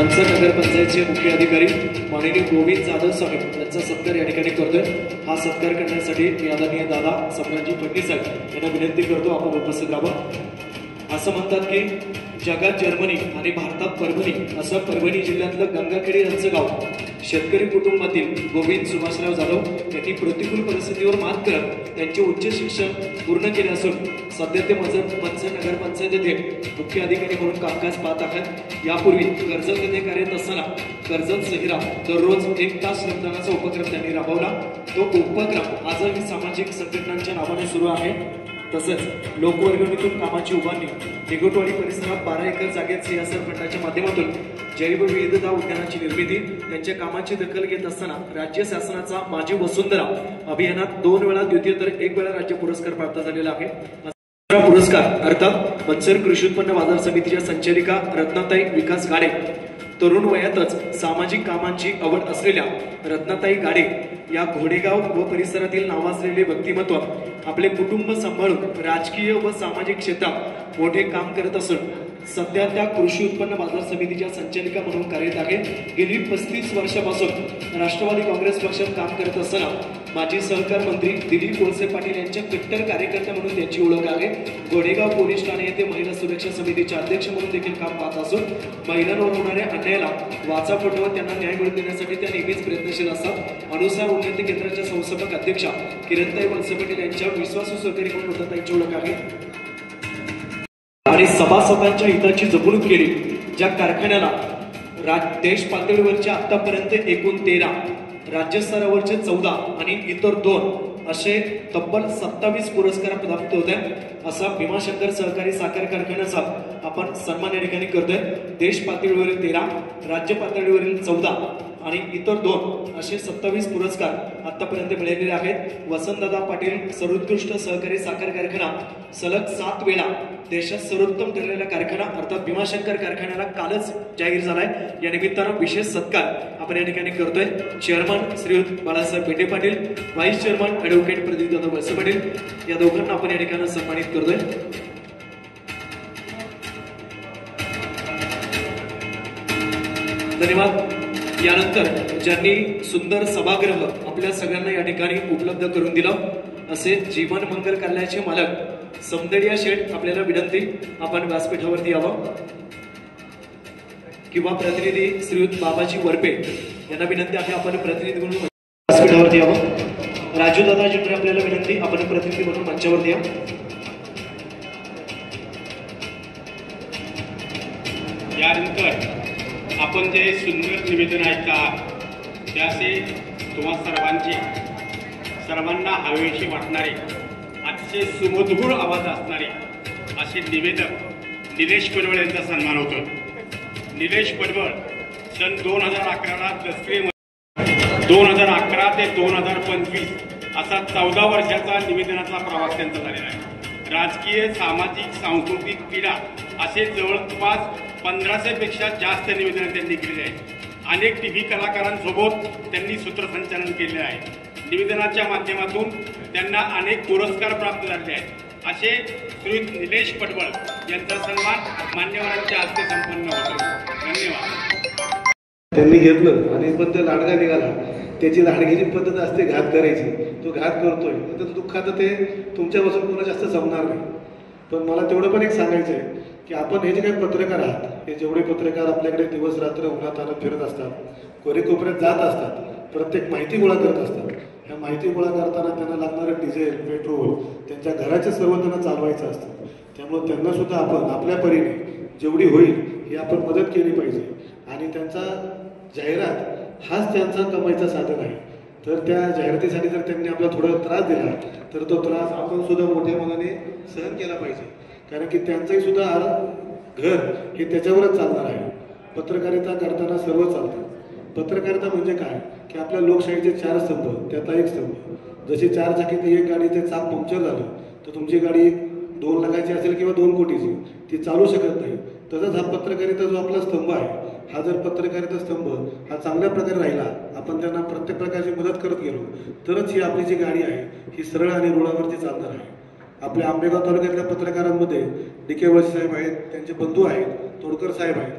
मनसर नगर पंचायतचे मुख्य अधिकारी माननीय गोविंद जाधव साहेब यांचा सत्कार या ठिकाणी करतोय। हा सत्कार करण्यासाठी मी आदरणीय दादा सम्राटजी फडणवीस साहेब यांना विनंती करतो आपण उपस्थित राहावं। असं म्हणतात की जगात जर्मनी आणि भारतात परभणी, असं परभणी जिल्ह्यातलं गंगाखेडी यांचं गाव शेतकरी कुटुंबातील गोविंद सुभाषराव जाधव यांनी प्रतिकूल परिस्थितीवर मात करत त्यांचे उच्च शिक्षण पूर्ण केले असून सध्या ते मनसर नगर पंचायत येथे मुख्य अधिकारी म्हणून कामकाज पाहत आहेत। यापूर्वी कर्जत येथे कार्यरत असताना कर्जत शहरा दररोज 1 तास श्रमदानाचा उपक्रम त्यांनी राबवला। तो उपक्रम आजही सामाजिक संघटनांच्या नावाने सुरू आहे। तसंच लोकवर्गणीतून कामाची उभारणी, निगोटवाडी परिसरात 12 एकर जागेत सीएसआर फंडाच्या माध्यमातून जैवविविधता उद्यानाची निर्मिती, त्यांच्या कामाची दखल घेत असताना राज्य शासनाचा माझी वसुंधरा अभियानात 2 वेळा द्वितीय तर 1 वेळा राज्य पुरस्कार प्राप्त झालेला आहे। पुरस्कार अर्थात मनसर कृषी उत्पन्न बाजार समितीच्या संचालिका रत्नाताई विकास गाडे, तरुण वयातच सामाजिक कामांची आवड असलेल्या रत्नाताई गाडे या घोडेगाव व परिसरातील नावाजलेले व्यक्तिमत्व आपले कुटुंब सांभाळून राजकीय व सामाजिक क्षेत्रात मोठे काम करत असून सध्या त्या कृषी उत्पन्न बाजार समितीच्या संचालिका म्हणून कार्यरत आहेत। गेली 35 वर्षापासून राष्ट्रवादी काँग्रेस पक्षात काम करत असताना माजी सहकार मंत्री दिलीप वळसे पाटील यांच्या कट्टर कार्यकर्त्या म्हणून त्यांची ओळख आहे। घोडेगाव पोलीस ठाणे येथे महिला सुरक्षा समितीचे अध्यक्ष म्हणून देखील काम पाहत असून महिलांवर होणाऱ्या अन्यायाला वाचा फुटवत त्यांना न्याय मिळवून देण्यासाठी त्या नेहमीच प्रयत्नशील असतात। अनुसार उन्नती केंद्राच्या संस्थापक अध्यक्षा किरणताई वळसे पाटील यांच्या विश्वासू सहकारी म्हणून रत्नाताईंची ओळख आहे आणि सभासदांच्या हिताची जपणूक केली। ज्या कारखान्याला देश पातळीवरच्या आतापर्यंत एकूण 13, राज्य स्तरावरचे 14 आणि इतर 2 असे तब्बल 27 पुरस्कार प्राप्त होत आहेत। असा भीमाशंकर सहकारी साखर कारखान्याचा आपण सन्मान या ठिकाणी करतोय। देश पातळीवरील 13, राज्य पातळीवरील 14 आणि इतर 2 असे 27 पुरस्कार आतापर्यंत मिळालेले आहेत। वसंतदादा पाटील सर्वोत्कृष्ट सहकारी साखर कारखाना सलग 7 वेळा देशात सर्वोत्तम ठरलेला कारखाना अर्थात भीमाशंकर कारखान्याला कालच जाहीर झालाय। या निमित्तानं विशेष सत्कार आपण या ठिकाणी करतोय। Chairman Shriyut Balasaheb Pete Patil, vice chairman advocate Pradeep Walse Patil या दोघांना आपण या ठिकाणी सन्मानित करतोय। धन्यवाद। यानंतर ज्यांनी सुंदर सभागृह आपल्या सगळ्यांना या ठिकाणी उपलब्ध करून दिलं असे जीवन मंगल कार्यालयाचे मालक समदडिया शेठ आपल्याला विनंती आपण व्यासपीठावरती यावं किंवा प्रतिनिधी श्रीयुत बाबाजी वरपे यांना विनंती आहे आपण प्रतिनिधी म्हणून व्यासपीठावरती यावं। राजू दादाजींकडे आपल्याला विनंती आपण प्रतिनिधी म्हणून मंचावरती या। यानंतर आपण जे सुंदर निवेदन ऐकत आहात त्याचे तुम्हा सर्वांना हवेशी वाटणारे अतिशय सुमधुर आवाज असणारे असे निवेदक निलेश पडवळ यांचा सन्मान होतो। निलेश पडवळ सन 2011ला दसरे 2011 ते 2025 असा 14 वर्षाचा निवेदनाचा प्रवास त्यांचा झालेला आहे। राजकीय, सामाजिक, सांस्कृतिक, क्रीडा असे जवळपास 1500 पेक्षा जास्त निवेदनं त्यांनी केलेली आहेत। अनेक टीव्ही कलाकारांसोबत त्यांनी सूत्रसंचालन केले आहे। निवेदनाच्या माध्यमातून त्यांना अनेक पुरस्कार प्राप्त झाले आहेत। असे श्रीयुत निलेश पडवळ यांचा सन्मान मान्यवरांच्या हस्ते संपन्न होतो। धन्यवाद। त्यांनी घेतलं आणि पण ते लाडका निघाला, त्याची लाडकीची पद्धत असते घात करायची, तो घात करतोय तर दुःखात ते तुमच्यापासून कोणा जास्त जमणार नाही। पण मला तेवढं पण एक सांगायचं आहे की आपण हे जे काही पत्रकार आहात, हे जेवढे पत्रकार आपल्याकडे दिवस रात्र उन्हात आणत फिरत असतात, कोरेकोपऱ्यात जात असतात, प्रत्येक माहिती गोळा करत असतात, ह्या माहिती गोळा करताना त्यांना लागणारं डिझेल, पेट्रोल, त्यांच्या घराचे सर्व त्यांना चालवायचं असतं। त्यामुळे त्यांना सुद्धा आपण आपल्या परीने जेवढी होईल ही आपण मदत केली पाहिजे आणि त्यांचा जाहिरात हाच त्यांचा कमाईचा साधन आहे। तर त्या जाहिरातीसाठी जर त्यांनी आपला थोडा त्रास दिला तर तो त्रास आपण सुद्धा मोठ्या मनाने सहन केला पाहिजे, कारण की त्यांचंही सुद्धा घर हे त्याच्यावरच चालणार आहे। पत्रकारिता करताना सर्व चालतं। पत्रकारिता म्हणजे काय की आपल्या लोकशाहीचे 4 स्तंभ, त्यातला एक स्तंभ। जशी 4 चाकीतली एक गाडीचे चाक पंक्चर झालं तर तुमची गाडी 2 लाखाची असेल किंवा 2 कोटीची, ती चालू शकत नाही। तसंच हा पत्रकारिता जो आपला स्तंभ आहे, हा जर पत्रकारिता स्तंभ हा चांगल्या प्रकारे राहिला, आपण त्यांना प्रत्येक प्रकारची मदत करत गेलो तरच ही आपली जी गाडी आहे ही सरळ आणि रुळावरती चालणार आहे। आपल्या आंबेगाव तालुक्यातल्या पत्रकारांमध्ये डी के वळसे साहेब आहेत, त्यांचे बंधू आहेत, तोडकर साहेब आहेत,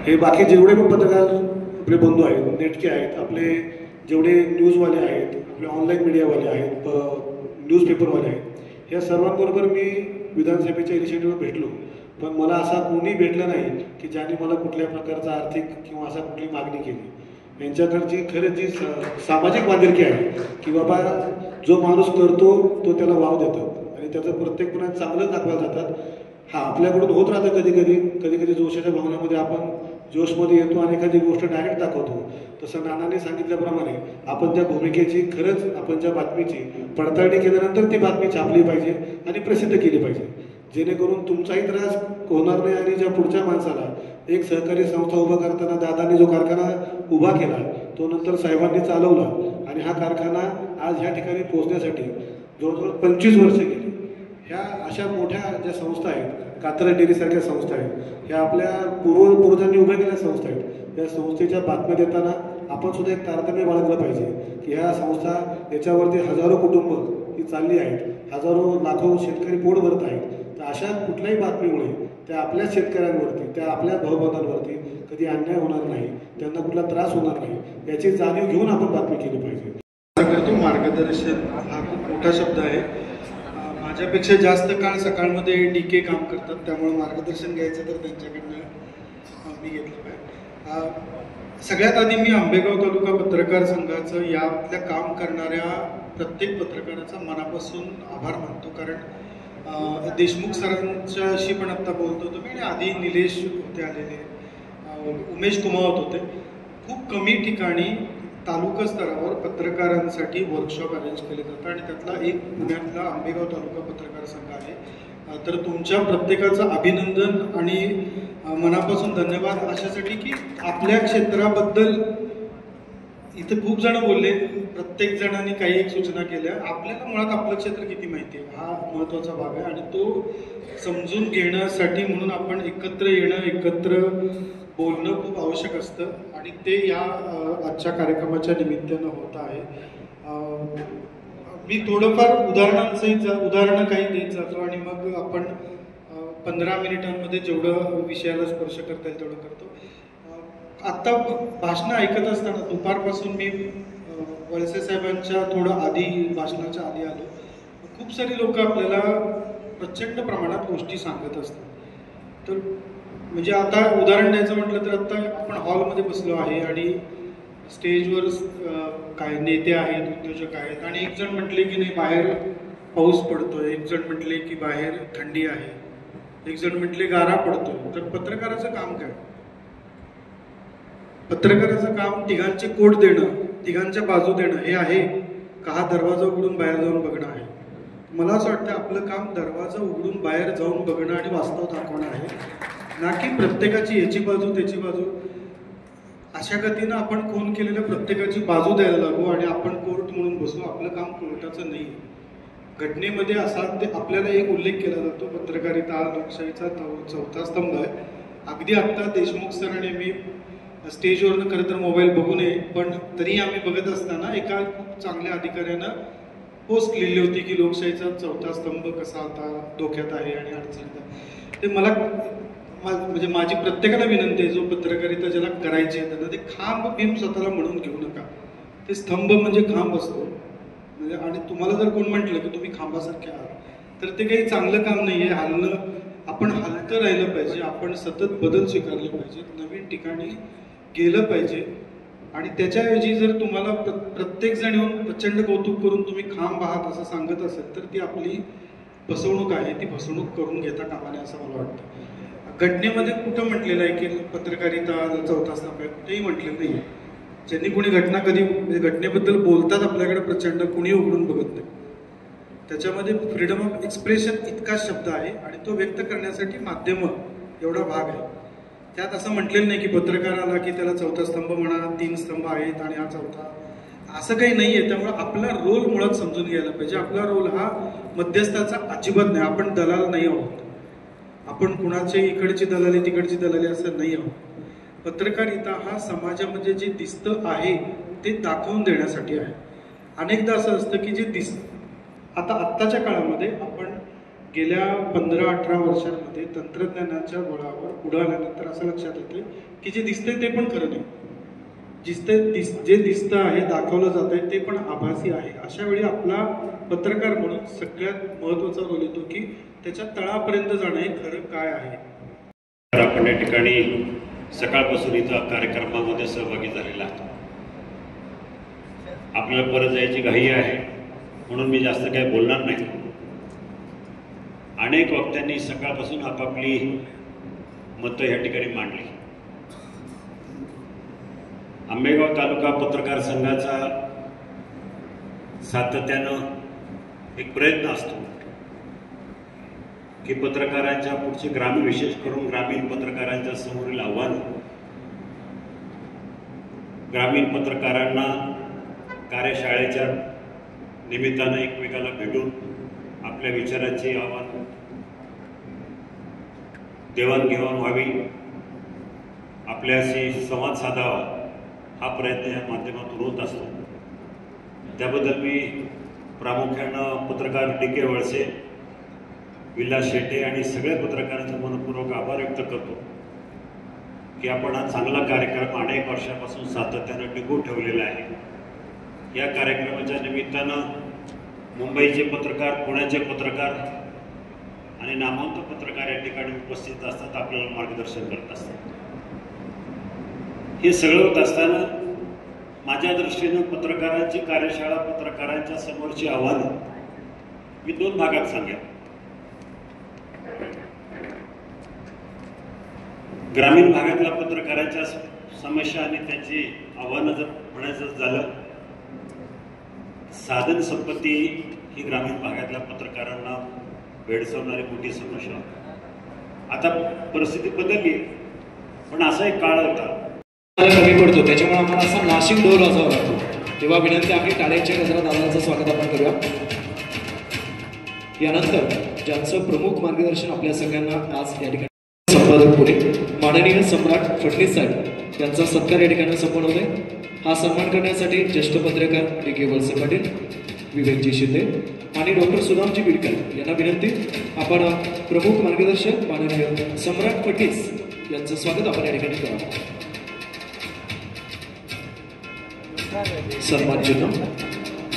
हे बाकी जेवढे पण पत्रकार आपले बंधू आहेत, नेटके आहेत, आपले जेवढे न्यूजवाले आहेत, आपले ऑनलाईन मीडियावाले आहेत, न्यूजपेपरवाले आहेत, या सर्वांबरोबर मी विधानसभेच्या इनिशिएटिव्हवर भेटलो. पण मला असा कोणी भेटलं नाही की ज्याने मला कुठल्या प्रकारचा आर्थिक किंवा असा कुठली मागणी केली. यांच्याकडची खरंच जी सामाजिक बांधिलकी आहे की बाबा जो माणूस करतो तो त्याला वाव देतात आणि त्याचं प्रत्येकपणा चांगलं दाखवायला जातात. हा आपल्याकडून होत राहतं कधी कधी जोशाच्या भावनेमध्ये आपण जोशमध्ये येतो आणि एखादी गोष्ट डायरेक्ट दाखवतो. तसं नानाने सांगितल्याप्रमाणे आपण त्या भूमिकेची खरंच आपण ज्या बातमीची पडताळणी केल्यानंतर ती बातमी छापली पाहिजे आणि प्रसिद्ध केली पाहिजे, जेणेकरून तुमचाही त्रास होणार नाही आणि ज्या पुढच्या माणसाला एक सहकारी संस्था उभा करताना दादांनी जो कारखाना उभा केला तो नंतर साहेबांनी चालवला आणि हा कारखाना आज ह्या ठिकाणी पोहोचण्यासाठी जवळजवळ 25 वर्ष गेली. ह्या अशा मोठ्या ज्या संस्था आहेत, कात्रा डेअरीसारख्या संस्था आहेत, ह्या आपल्या पूर्वजांनी उभ्या केलेल्या संस्था आहेत. या संस्थेच्या बातम्या देताना आपण सुद्धा एक तारतम्य बाळगलं पाहिजे की ह्या संस्था याच्यावरती हजारो कुटुंब ही चालली आहेत, हजारो लाखो शेतकरी पोट भरत आहेत. तर अशा कुठल्याही बातमीमुळे त्या आपल्या शेतकऱ्यांवरती, त्या आपल्या भावबंधांवरती कधी अन्याय होणार नाही, त्यांना कुठला त्रास होणार नाही, याची जाणीव घेऊन आपण बातमी केली पाहिजे. करतो मार्गदर्शन हा खूप मोठा शब्द आहे. माझ्यापेक्षा जास्त काळ सकाळमध्ये DK काम करतात, त्यामुळे मार्गदर्शन घ्यायचं तर त्यांच्याकडनं मी घेतलं पाहिजे. सगळ्यात आधी मी आंबेगाव तालुका पत्रकार संघाचं यातल्या काम करणाऱ्या प्रत्येक पत्रकाराचा मनापासून आभार मानतो. कारण देशमुख सरांच्याशी पण आत्ता बोलतो होतो मी आणि आधी निलेश होते आलेले, उमेश कुमावत होते. खूप कमी ठिकाणी तालुका स्तरावर पत्रकारांसाठी वर्कशॉप अरेंज केले जातात आणि त्यातला एक पुण्यातला आंबेगाव तालुका पत्रकार संघ आहे. तर तुमच्या प्रत्येकाचं अभिनंदन आणि मनापासून धन्यवाद अशासाठी की आपल्या क्षेत्राबद्दल इथे खूप जण बोलले, प्रत्येक जणांनी काही एक सूचना केल्या. आपल्याला मुळात आपलं क्षेत्र किती माहिती आहे हा महत्त्वाचा भाग आहे आणि तो समजून घेण्यासाठी म्हणून आपण एकत्र येणं, एकत्र बोलणं खूप आवश्यक असतं आणि ते या आजच्या कार्यक्रमाच्या निमित्तानं होत आहे. मी थोडंफार उदाहरणं काही देत जातो आणि मग आपण 15 मिनिटांमध्ये जेवढं विषयाला स्पर्श करता येईल तेवढं करतो. आत्ता भाषणं ऐकत असताना दुपारपासून मी वळसे साहेबांच्या थोडं आधी भाषणाच्या आधी आलो. खूप सारी लोक आपल्याला प्रचंड प्रमाणात गोष्टी सांगत असतात. तर म्हणजे आता उदाहरण द्यायचं म्हटलं तर आत्ता आपण हॉलमध्ये बसलो आहे आणि स्टेजवर काय नेते आहेत, उद्योजक आहेत आणि एक जण म्हटले की नाही बाहेर पाऊस पडतोय, एक जण म्हटले की बाहेर थंडी आहे, एक जण म्हटले गारा पडतोय. तर पत्रकाराचं काम काय? पत्रकाराचं काम तिघांचे कोट देणं, तिघांच्या बाजू देणं हे आहे का हा दरवाजा उघडून बाहेर जाऊन बघणं आहे? मला असं वाटतं आपलं काम दरवाजा उघडून बाहेर जाऊन बघणं आणि वास्तव दाखवणं आहे, ना की प्रत्येकाची याची बाजू त्याची बाजू. अशा गतीनं आपण खून केलेल्या प्रत्येकाची बाजू द्यायला लागू आणि आपण कोर्ट म्हणून बसू. आपलं काम कोर्टाचं नाही. घटनेमध्ये असा आपल्याला एक उल्लेख केला जातो, पत्रकारिता हा लोकशाहीचा चौथा स्तंभ आहे. अगदी आत्ता देशमुख सरांनी मी स्टेजवरनं खरं तर मोबाईल बघू नये पण तरी आम्ही बघत असताना एका खूप चांगल्या अधिकाऱ्यानं पोस्ट लिहिली होती की लोकशाहीचा चौथा स्तंभ कसा आता धोक्यात आहे आणि अडचणीत आहे. ते मला म्हणजे माझी प्रत्येकाला विनंती आहे, जो पत्रकारिता ज्याला करायची आहे त्यांना ते खांब भीम स्वतःला म्हणून घेऊ नका. ते स्तंभ म्हणजे खांब असतो म्हणजे आणि तुम्हाला जर कोण म्हटलं की तुम्ही खांबासारखे आहात तर ते काही चांगलं काम नाही आहे. हलणं, आपण हलतं राहिलं पाहिजे, आपण सतत बदल स्वीकारले पाहिजेत, नवीन ठिकाणी गेलं पाहिजे. आणि त्याच्याऐवजी जर तुम्हाला प्रत्येक जण येऊन प्रचंड कौतुक करून तुम्ही खांब आहात असं सांगत असेल तर ती आपली फसवणूक आहे. ती फसवणूक करून घेता कामा नये असं मला वाटतं. घटनेमध्ये कुठं म्हटलेलं आहे की पत्रकारिता चौथा स्तंभ आहे? कुठेही म्हटलेलं नाही. ज्यांनी कुणी घटना कधी म्हणजे घटनेबद्दल बोलतात आपल्याकडे प्रचंड, कुणी उघडून बघत नाही. त्याच्यामध्ये फ्रीडम ऑफ एक्सप्रेशन इतका शब्द आहे आणि तो व्यक्त करण्यासाठी माध्यम एवढा भाग आहे. त्यात असं म्हटलेलं नाही की पत्रकाराला की त्याला चौथा स्तंभ म्हणा, 3 स्तंभ आहेत आणि हा चौथा, असं काही नाही आहे. त्यामुळे आपला रोल मुळात समजून घ्यायला पाहिजे. आपला रोल हा मध्यस्थाचा अजिबात नाही. आपण दलाल नाही आहोत. आपण कुणाची इकडची दलाली तिकडची दलाली असं नाही आहोत. पत्रकारिता हा समाजामध्ये जे दिसतं आहे ते दाखवून देण्यासाठी आहे. अनेकदा असं असतं की जे आत्ताच्या काळामध्ये आपण गेल्या 15-18 वर्षांमध्ये तंत्रज्ञानाच्या बळावर उडाल्यानंतर असं लक्षात येतं की जे दिसतंय ते पण खरं नाही. जे दिसतं आहे, दाखवलं जात आहे ते पण आभासी आहे. अशा वेळी आपला पत्रकार म्हणून सगळ्यात महत्त्वाचा रोल येतो की त्याच्या तळापर्यंत जाणं हे खरं काय आहे. आपण या ठिकाणी सकाळपासून इथं कार्यक्रमामध्ये सहभागी झालेला आहे. आपल्याला परत जायची घाई आहे म्हणून मी जास्त काही बोलणार नाही. अनेक वक्त्यांनी सकाळपासून आपापली मतं या ठिकाणी मांडली. आंबेगाव तालुका पत्रकार संघाचा सातत्यानं एक प्रयत्न असतो की पत्रकारांच्या पुढचे ग्रामीण, विशेष करून ग्रामीण पत्रकारांच्या समोरील आव्हान, ग्रामीण पत्रकारांना कार्यशाळेच्या निमित्तानं एकमेकाला भेटून आपल्या विचारांची आव्हान देवाणघेवाण व्हावी, आपल्याशी संवाद साधावा, हा प्रयत्न या माध्यमातून होत असतो. त्याबद्दल मी प्रामुख्यानं पत्रकार DK वळसे, विलास शेटे आणि सगळ्या पत्रकारांचे मनपूर्वक आभार व्यक्त करतो की आपण हा चांगला कार्यक्रम अनेक वर्षापासून सातत्यानं टिकवून ठेवलेला आहे. या कार्यक्रमाच्या निमित्तानं मुंबईचे पत्रकार, पुण्याचे पत्रकार आणि नामवंत पत्रकार या ठिकाणी उपस्थित असतात, आपल्याला मार्गदर्शन करत असतात. हे सगळं होत असताना माझ्या दृष्टीनं पत्रकारांची कार्यशाळा, पत्रकारांच्या समोरची आव्हानं मी 2 भागात सांगेन. ग्रामीण भागातल्या पत्रकारांच्या समस्या आणि त्यांची आव्हानं जर म्हणायचं झालं, साधन संपत्ती ही ग्रामीण भागातल्या पत्रकारांना भेडसावणारी मोठी समस्या. आता परिस्थिती बदलली, पण असा एक काळ होता कमी पडतो, त्याच्यामुळे आम्हाला असा नाशिक ढोल वाजवावा लागतो. तेव्हा विनंती आहे, टाळ्यांच्या गजरात दादांचं स्वागत आपण करूया. यानंतर ज्यांचं प्रमुख मार्गदर्शन आपल्या सगळ्यांना आज या ठिकाणी संपादक पुणे माननीय सम्राट फडणवीस साहेब यांचा सत्कार या ठिकाणी संपन्न होते. हा सन्मान करण्यासाठी ज्येष्ठ पत्रकार DK वळसे पाटील, विवेकजी शिंदे आणि डॉक्टर सुदामजी बिडकर यांना विनंती, आपण प्रमुख मार्गदर्शक माननीय सम्राट फडणवीस यांचं स्वागत आपण या ठिकाणी करावं. सन्मान चिन्ह,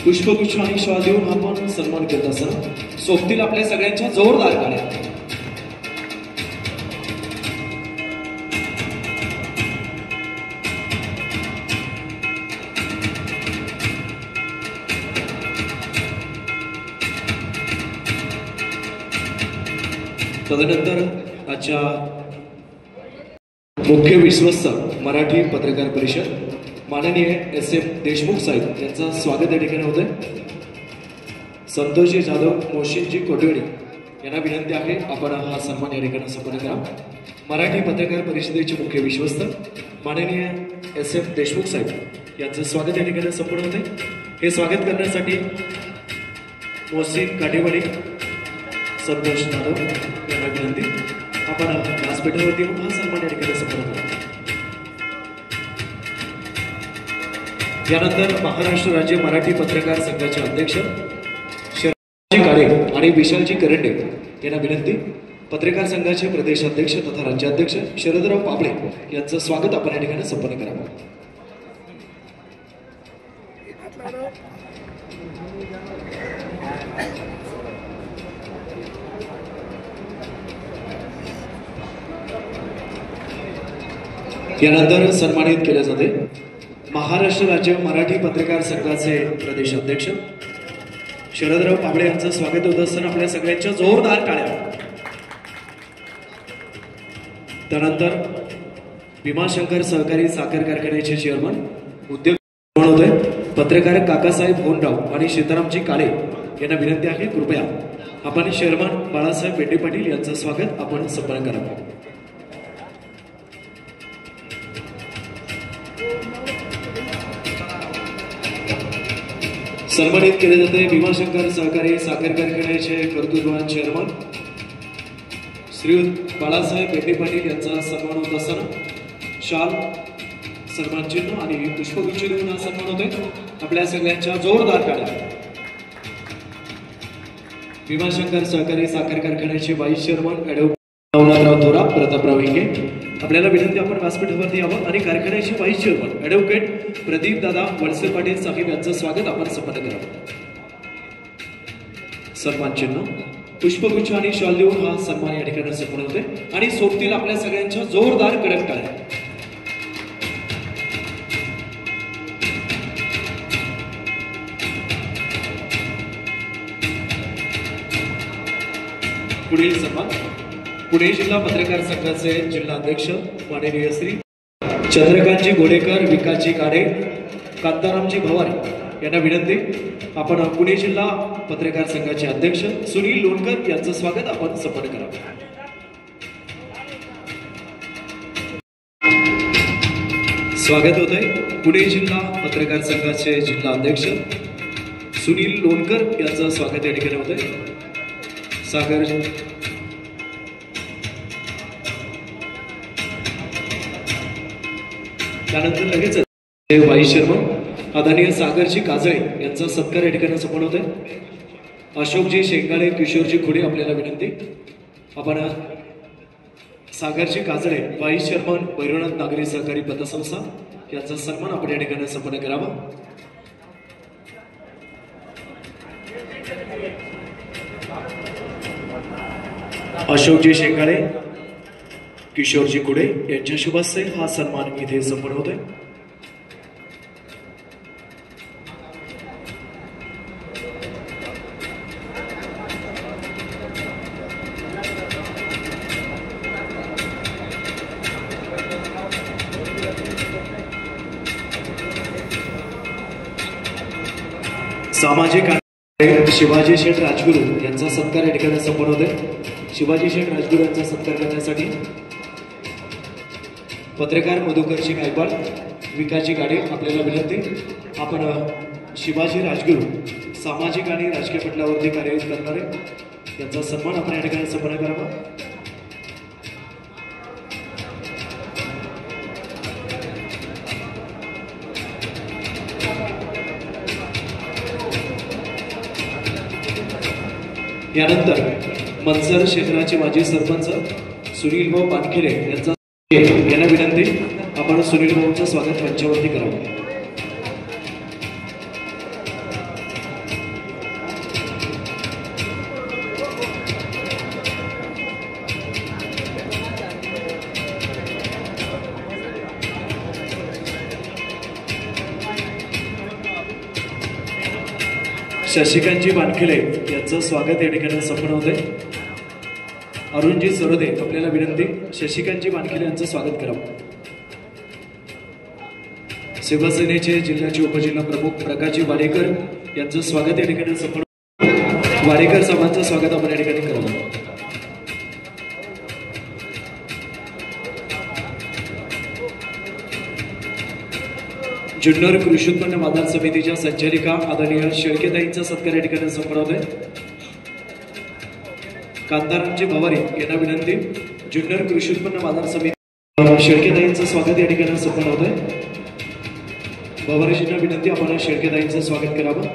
पुष्पगुच्छ आणि शाल देऊन आपण सन्मान करत असताना सोबतील आपल्या सगळ्यांच्या जोरदार टाळ्या. तदनंतर आजच्या मुख्य विश्वस्त मराठी पत्रकार परिषद माननीय SM देशमुख साहेब यांचं स्वागत या ठिकाणी होत आहे. संतोषजी जाधव, मोशीनजी कोटवडी यांना विनंती आहे, आपण हा सन्मान या ठिकाणी संपन्न करा. मराठी पत्रकार परिषदेचे मुख्य विश्वस्त माननीय SM देशमुख साहेब यांचं स्वागत या ठिकाणी संपन्न होत आहे. हे स्वागत करण्यासाठी मोहसिन काटेवाडी, संतोष जाधव यांना विनंती, आपण व्यासपीठावरती येऊन हा सन्मान या ठिकाणी संपन्न करा. यानंतर महाराष्ट्र राज्य मराठी पत्रकार संघाचे अध्यक्ष शरदजी काळे आणि विशालजी करंडे यांना विनंती, पत्रकार संघाचे प्रदेशाध्यक्ष तथा राज्याध्यक्ष शरदराव पाबळे यांचं स्वागत आपण या ठिकाणी संपन्न करावं. यानंतर सन्मानित केले जाते महाराष्ट्र राज्य मराठी पत्रकार संघाचे प्रदेशाध्यक्ष शरदराव पाबळे यांचं स्वागत होत असताना आपल्या सगळ्यांच्या जोरदार टाळ्या. त्यानंतर भीमाशंकर सहकारी साखर कारखान्याचे चेअरमन उद्योग होते पत्रकार काकासाहेब होनराव आणि सीतारामजी काळे यांना विनंती आहे, कृपया आपण चेअरमन बाळासाहेब बेंडे पाटील यांचं स्वागत आपण संपन्न करावं. सन्मानित केले जाते भीमाशंकर सहकारी साखर कारखान्याचे कर्तृत्ववान चेअरमन श्रीयुत बाळासाहेब बेंडे पाटील यांचा सन्मान होत असताना शाल, सन्मान चिन्ह आणि पुष्पगुच्छ देऊन हा सन्मान होतोय. आपल्या सगळ्यांच्या जोरदार टाळ्या. भीमाशंकर सहकारी साखर कारखान्याचे व्हाईस चेअरमन नवनाथराव थोरा, प्रतापराव हिंगे आपल्याला विनंती आपण व्यासपीठावरती यावं आणि कारखान्याचे व्हाईस चेअरमन ॲडव्होकेट प्रदीप दादा वळसे पाटील साहेब यांचं स्वागत आपण संपन्न करावं. सन्मान चिन्ह, पुष्पगुच्छ आणि शॉल देऊन हा सन्मान या ठिकाणी संपन्न होते आणि सोबतील आपल्या सगळ्यांच्या जोरदार कडक टाळ्या. पुढील सन्मान पुणे जिल्हा पत्रकार संघाचे जिल्हा अध्यक्ष माननीय श्री चंद्रकांतजी गोडेकर, विकासजी गाडे, कांतारामजी भवारी यांना विनंती आपण पुणे जिल्हा पत्रकार संघाचे अध्यक्ष सुनील लोणकर यांचं स्वागत आपण संपन्न करावं. स्वागत होत आहे पुणे जिल्हा पत्रकार संघाचे जिल्हा अध्यक्ष सुनील लोणकर यांचं स्वागत या ठिकाणी होत आहे. सागर त्यानंतर लगेच व्हाईस चेअरमन आदरणीय सागरजी काजळे यांचा सत्कार या ठिकाणी संपन्न होत आहे. अशोकजी शेंगाळे, किशोरजी खुडे आपल्याला विनंती आपण सागरजी काजळे व्हाईस चेअरमन भैरवनाथ नागरी सहकारी पतसंस्था यांचा सन्मान आपण या ठिकाणी संपन्न करावा. अशोकजी शेंगाळे, किशोरजी खुडे यांच्या शुभ हस्ते हा सन्मान इथे संपन्न होतोय. सामाजिक शिवाजी शेठ राजगुरू यांचा सत्कार या ठिकाणी संपन्न होतोय. शिवाजी शेठ राजगुरू यांचा सत्कार करण्यासाठी पत्रकार मधुकरजी गायकवाड, विकासजी गाडे आपल्याला विनंती आपण शिवाजी राजगुरू सामाजिक आणि राजकीय पटलावरती कार्यरत करणारे यांचा सन्मान आपण या ठिकाणी संपन्न करावा. यानंतर मनसर क्षेत्राचे माजी सरपंच सुनील भाऊ पानखिरे यांना विनंती आपण सुनील भाऊंचं स्वागत मंचावरती करावं. शशिकांतजी वानखेडे यांचं स्वागत या ठिकाणी संपन्न होतंय. अरुणजी सरोदे आपल्याला विनंती शशिकांतजी वानखेडे यांचं स्वागत करावं. शिवसेनेचे जिल्ह्याचे उपजिल्हा प्रमुख प्रकाशजी वाडेकर यांचं स्वागत या ठिकाणी संपन्न. वाडेकर साहेबांचं स्वागत आपण या ठिकाणी करावं. जुन्नर कृषी उत्पन्न बाजार समितीच्या संचालिका आदरणीय शेळकेताईंचा सत्कार या ठिकाणी संपन्न होतोय. कांतारामजी भवारी यांना विनंती जुन्नर कृषी उत्पन्न बाजार समिती शेळकेताईंचं स्वागत या ठिकाणी संपन्न होतोय. भवारीजींना विनंती आपण शेळकेताईंचं स्वागत करावं.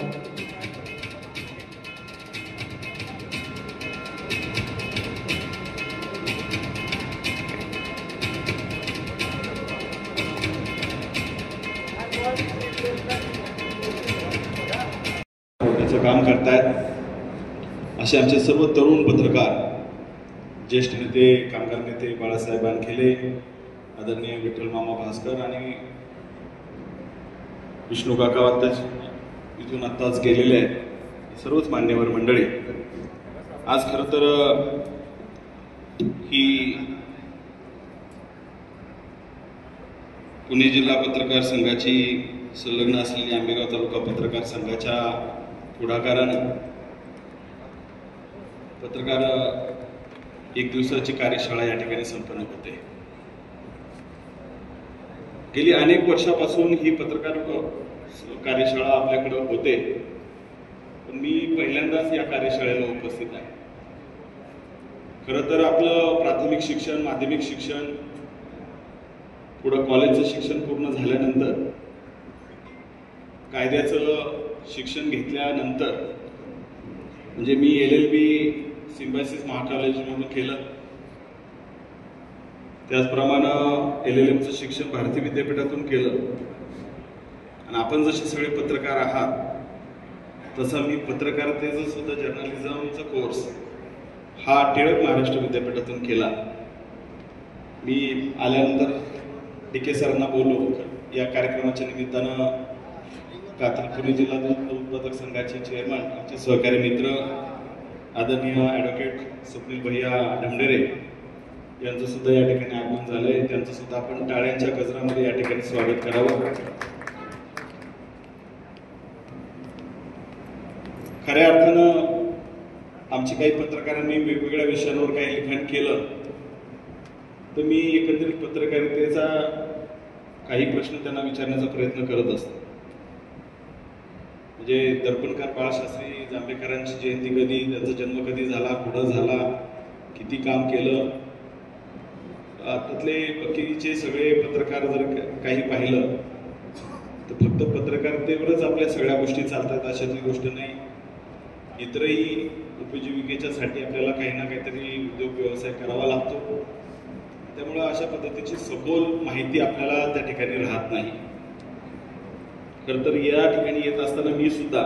काम करतायत असे आमचे सर्व तरुण पत्रकार, ज्येष्ठ नेते, कामगार नेते बाळासाहेब वानखेडे, आदरणीय विठ्ठल मामा भास्कर आणि विष्णू काका इथून आत्ताच गेलेले आहेत, सर्वच मान्यवर मंडळी. आज खरं तर ही पुणे जिल्हा पत्रकार संघाची संलग्न असलेली आंबेगाव तालुका पत्रकार संघाच्या पुढाकारानं पत्रकार एक दिवसाची कार्यशाळा या ठिकाणी संपन्न होते. गेली अनेक वर्षापासून ही पत्रकार कार्यशाळा आपल्याकडे होते, पण मी पहिल्यांदाच या कार्यशाळेला उपस्थित आहे. खरं तर आपलं प्राथमिक शिक्षण, माध्यमिक शिक्षण, पुढं कॉलेजचं शिक्षण पूर्ण झाल्यानंतर, कायद्याचं शिक्षण घेतल्यानंतर म्हणजे मी LLB सिम्बायसिस महाकॉलेजमधून केलं, त्याचप्रमाणे LLMचं शिक्षण भारती विद्यापीठातून केलं. आणि आपण जसे सगळे पत्रकार आहात तसा मी पत्रकारितेचं सुद्धा जर्नलिझमचा कोर्स हा टिळक महाराष्ट्र विद्यापीठातून केला. मी आल्यानंतर DK सरांना बोललो, या कार्यक्रमाच्या निमित्तानं पुणे जिल्हा दूध उत्पादक संघाचे चेअरमन, आमचे सहकारी मित्र आदरणीय ॲडव्होकेट स्वप्नील भैया ढमढेरे यांचं सुद्धा या ठिकाणी आगमन झालंय. त्यांचं सुद्धा आपण टाळ्यांच्या गजरामध्ये या ठिकाणी स्वागत करावं. खऱ्या अर्थानं आमची काही पत्रकारांनी वेगवेगळ्या विषयांवर काही लिखाण केलं तर मी एकंदरीत पत्रकारितेचा काही प्रश्न त्यांना विचारण्याचा प्रयत्न करत असतो. म्हणजे दर्पणकार बाळशास्त्री जांभेकरांची जयंती कधी, त्यांचा जन्म कधी झाला, कुठं झाला, किती काम केलं, त्यातले बाकीचे सगळे पत्रकार जर काही पाहिलं तर फक्त पत्रकारितेवरच आपल्या सगळ्या गोष्टी चालतात अशातली गोष्ट नाही. इतरही उपजीविकेच्यासाठी आपल्याला काही ना काहीतरी उद्योग व्यवसाय करावा लागतो. त्यामुळं अशा पद्धतीची सखोल माहिती आपल्याला त्या ठिकाणी राहत नाही. खरं तर या ठिकाणी येत असताना मी सुद्धा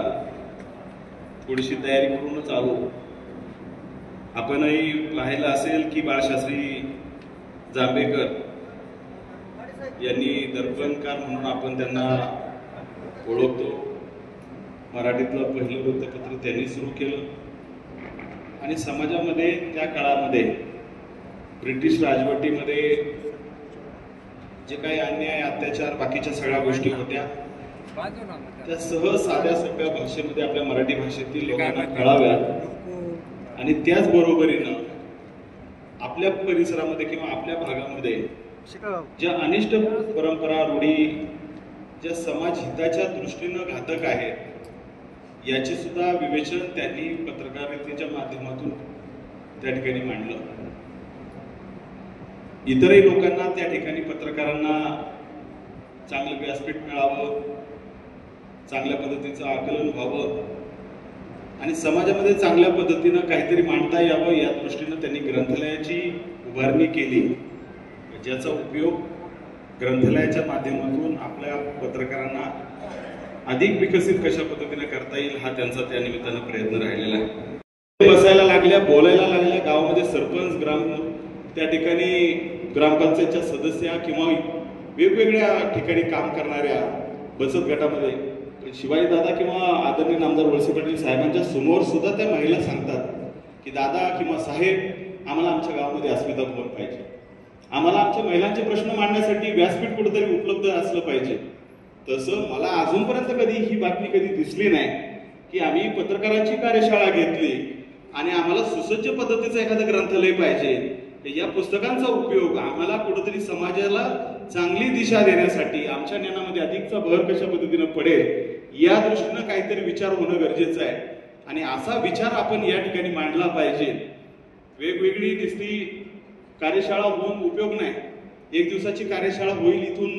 थोडीशी तयारी करूनच आलो. आपणही पाहिलं असेल की बाळशास्त्री जांभेकर यांनी दर्पणकार म्हणून आपण त्यांना ओळखतो. मराठीतलं पहिलं वृत्तपत्र त्यांनी सुरू केलं आणि समाजामध्ये त्या काळामध्ये ब्रिटिश राजवटीमध्ये जे काही अन्याय, अत्याचार, बाकीच्या सगळ्या गोष्टी होत्या त्या सहज साध्या सोप्या भाषेमध्ये आपल्या मराठी भाषेतील लोकांना कळाव्यात आणि त्याचबरोबरीनं आपल्या परिसरामध्ये किंवा आपल्या भागामध्ये ज्या अनिष्ट परंपरा, रूढी ज्या समाज हिताच्या दृष्टीनं घातक आहेत याचे सुद्धा विवेचन त्यांनी पत्रकारितेच्या माध्यमातून त्या ठिकाणी मांडलं. इतरही लोकांना त्या ठिकाणी पत्रकारांना चांगलं व्यासपीठ मिळावं, चांगल्या पद्धतीचं आकलन व्हावं आणि समाजामध्ये चांगल्या पद्धतीनं काहीतरी मांडता यावं या दृष्टीनं त्यांनी ग्रंथालयाची उभारणी केली, ज्याचा उपयोग ग्रंथालयाच्या माध्यमातून आपल्या पत्रकारांना अधिक विकसित कशा पद्धतीने करता येईल हा त्यांचा त्या निमित्तानं प्रयत्न राहिलेला आहे. बसायला लागल्या, बोलायला लागल्या, गावामध्ये सरपंच, त्या ठिकाणी ग्रामपंचायतच्या सदस्या किंवा वेगवेगळ्या ठिकाणी काम करणाऱ्या बचत गटामध्ये शिवाजी दादा किंवा आदरणीय नामदार वळसे पाटील साहेबांच्या समोर सुद्धा त्या महिला सांगतात की दादा किंवा साहेब आम्हाला आमच्या गावामध्ये अस्मिता भवन पाहिजे, आम्हाला आमच्या महिलांचे प्रश्न मांडण्यासाठी व्यासपीठ कुठेतरी उपलब्ध असलं पाहिजे. तसं मला अजूनपर्यंत कधी ही बातमी कधी दिसली नाही की आम्ही पत्रकारांची कार्यशाळा घेतली आणि आम्हाला सुसज्ज पद्धतीचं एखादं ग्रंथालय पाहिजे. या पुस्तकांचा उपयोग आम्हाला कुठेतरी समाजाला चांगली दिशा देण्यासाठी, आमच्या ज्ञानामध्ये अधिकचा भर कशा पद्धतीनं पडेल या दृष्टीनं काहीतरी विचार होणं गरजेचं आहे आणि असा विचार आपण या ठिकाणी मांडला पाहिजे. वेगवेगळी नुसती कार्यशाळा होऊन उपयोग नाही. एक दिवसाची कार्यशाळा होईल, इथून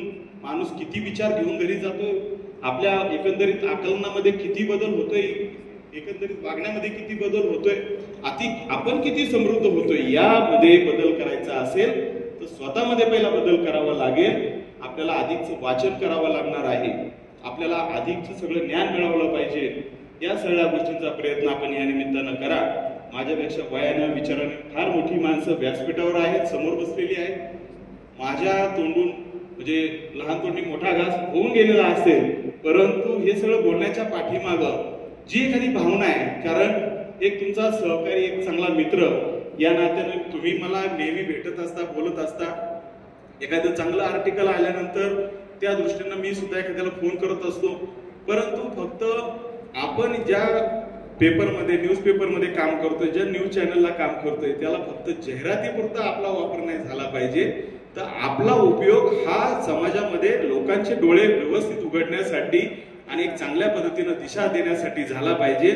माणूस किती विचार घेऊन घरी जातोय, आपल्या एकंदरीत आकलनामध्ये किती बदल होतोय, एकंदरीत वागण्यामध्ये किती बदल होतोय, आपण किती समृद्ध होतोय यामध्ये बदल करायचा असेल तर स्वतःमध्ये पहिला बदल करावा लागेल. आपल्याला अधिकचं वाचन करावं लागणार आहे, आपल्याला अधिकचं सगळं ज्ञान मिळवलं पाहिजे. या सगळ्या गोष्टींचा प्रयत्न आपण या निमित्तानं करा. माझ्यापेक्षा वयानं, विचाराने फार मोठी माणसं व्यासपीठावर आहेत, समोर बसलेली आहेत. माझ्या तोंडून म्हणजे लहान तोंडी मोठा घास होऊन गेलेला असेल, परंतु हे सगळं बोलण्याच्या पाठीमागं जी एखादी भावना आहे, कारण एक तुमचा सहकारी, एक चांगला मित्र या नात्याने तुम्ही मला नेहमी भेटत असता, बोलत असता. एखादं चांगलं आर्टिकल आल्यानंतर त्या दृष्टीनं मी सुद्धा एखाद्याला फोन करत असतो. परंतु फक्त आपण ज्या पेपरमध्ये, न्यूज पेपरमध्ये काम करतोय, ज्या न्यूज चॅनलला काम करतोय त्याला फक्त जाहिरातीपुरता आपला वापर नाही झाला पाहिजे, तर आपला उपयोग हा समाजामध्ये लोकांचे डोळे व्यवस्थित उघडण्यासाठी आणि एक चांगल्या पद्धतीनं दिशा देण्यासाठी झाला पाहिजे.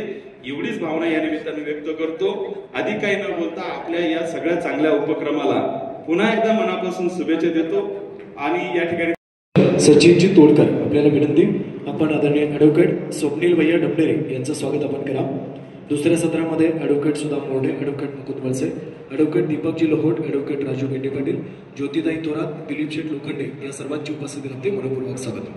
एवढीच भावना या निमित्ताने व्यक्त करतो. अधिक काही न बोलता आपल्या या सगळ्या चांगल्या उपक्रमाला पुन्हा एकदा मनापासून शुभेच्छा देतो आणि या ठिकाणी सचिनजी तोडकर आपल्याला विनंती, आपण आदरणीय ॲडव्होकेट स्वप्नील भैया ढमढेरे यांचं स्वागत आपण करा. दुसऱ्या सत्रामध्ये advocate Sudam Morde, advocate Mukund Walse, advocate Deepakji Lohot, advocate Raju Bende Patil, Jyotitai Thorat, Dilip Sheth Lokhande या सर्वांची उपस्थिती राहते. मनपूर्वक स्वागत.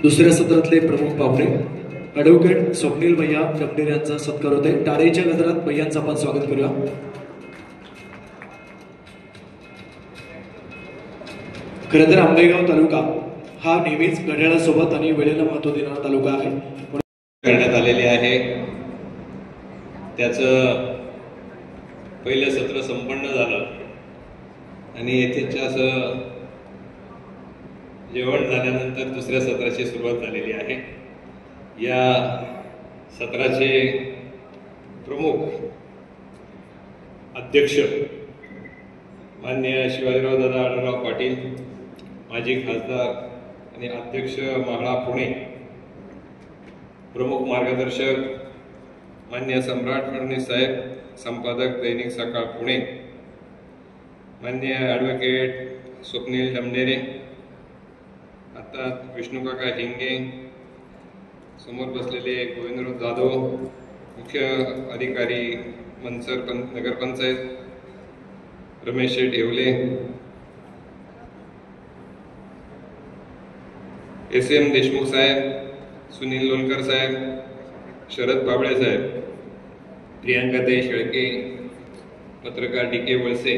दुसऱ्या सत्रातले प्रमुख पाहुणे ॲडव्होकेट स्वप्नील भैया डबनेर यांचा सत्कार होते. टाळेच्या गजरात भैयांचं आपण स्वागत करूया. खरं तर आंबेगाव तालुका हा नेहमीच घड्याळासोबत आणि वेळेला महत्व देणारा तालुका आहे. करण्यात आलेले आहे. त्याचं पहिलं सत्र संपन्न झालं आणि येथेच असं जेवण झाल्यानंतर दुसऱ्या सत्राची सुरुवात झालेली आहे. या सत्राचे प्रमुख अध्यक्ष माननीय शिवाजीराव दादा आढळराव पाटील, माजी खासदार आणि अध्यक्ष माहळा पुणे, प्रमुख मार्गदर्शक माननीय सम्राट फडणवीस साहेब, संपादक दैनिक सकाळ पुणे, माननीय ॲडव्होकेट स्वप्नील डमनेरे, आता विष्णुकाका हिंगे, समोर बसलेले गोविंदराव जाधव, मुख्य अधिकारी मनसर नगरपंचायत रमेश शेठ येवले, SM देशमुख साहेब, सुनील लोणकर साहेब, शरद पाबळे साहेब, प्रियांकाताई शेळके, पत्रकार DK वळसे,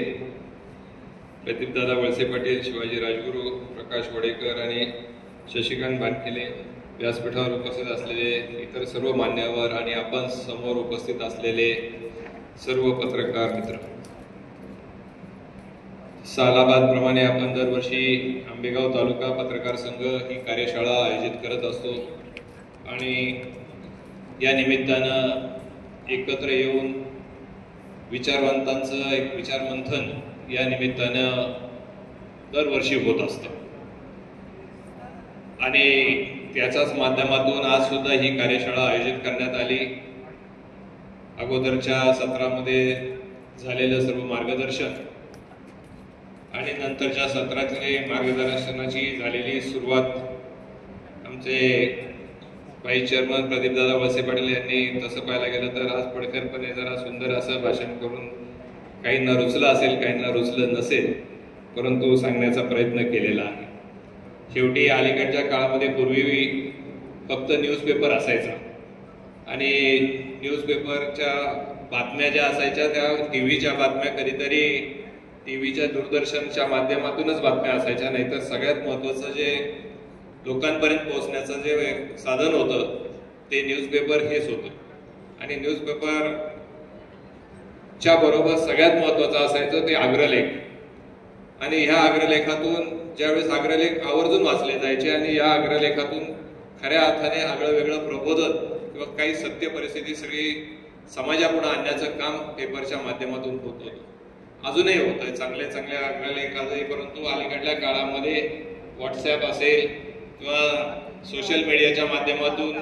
प्रदीपदादा वळसे पाटील, शिवाजी राजगुरू, प्रकाश वडेकर आणि शशिकांत बानखेले, व्यासपीठावर उपस्थित असलेले इतर सर्व मान्यवर आणि आपण समोर उपस्थित असलेले सर्व पत्रकार मित्र, सालाबादप्रमाणे आपण दरवर्षी आंबेगाव तालुका पत्रकार संघ ही कार्यशाळा आयोजित करत असतो आणि या निमित्तानं एकत्र येऊन विचारवंतांचं एक विचारमंथन या निमित्तानं दरवर्षी होत असतं आणि त्याच्याच माध्यमातून आज सुद्धा ही कार्यशाळा आयोजित करण्यात आली. अगोदरच्या सत्रामध्ये झालेलं सर्व मार्गदर्शन आणि नंतरच्या सत्रातले मार्गदर्शनाची झालेली सुरुवात आमचे व्हाईस चेअरमन प्रदीपदादा वळसे पाटील यांनी, तसं पाहायला गेलं तर आज पडकरपणे जरा सुंदर असं भाषण करून काहींना रुचलं असेल, काहींना रुचलं नसेल, परंतु सांगण्याचा प्रयत्न केलेला आहे. शेवटी अलीकडच्या काळामध्ये पूर्वी फक्त न्यूजपेपर असायचा आणि न्यूजपेपरच्या बातम्या ज्या असायच्या त्या टीव्हीच्या बातम्या कधीतरी टीव्हीच्या दूरदर्शनच्या माध्यमातूनच बातम्या असायच्या. नाहीतर सगळ्यात महत्वाचं जे लोकांपर्यंत पोहोचण्याचं जे साधन होतं ते न्यूजपेपर हेच होतं आणि न्यूजपेपर च्या बरोबर सगळ्यात महत्वाचं असायचं ते अग्रलेख आणि ह्या अग्रलेखातून ज्यावेळेस अग्रलेख आवर्जून वाचले जायचे आणि या अग्रलेखातून खऱ्या अर्थाने आगळं वेगळं प्रबोधन किंवा काही सत्य परिस्थिती सगळी समाजापुढे आणण्याचं काम पेपरच्या माध्यमातून होत होतं. अजूनही होत आहे चांगले चांगले अग्रलेख आजही, परंतु अलीकडल्या काळामध्ये व्हॉट्सॲप असेल किंवा सोशल मीडियाच्या माध्यमातून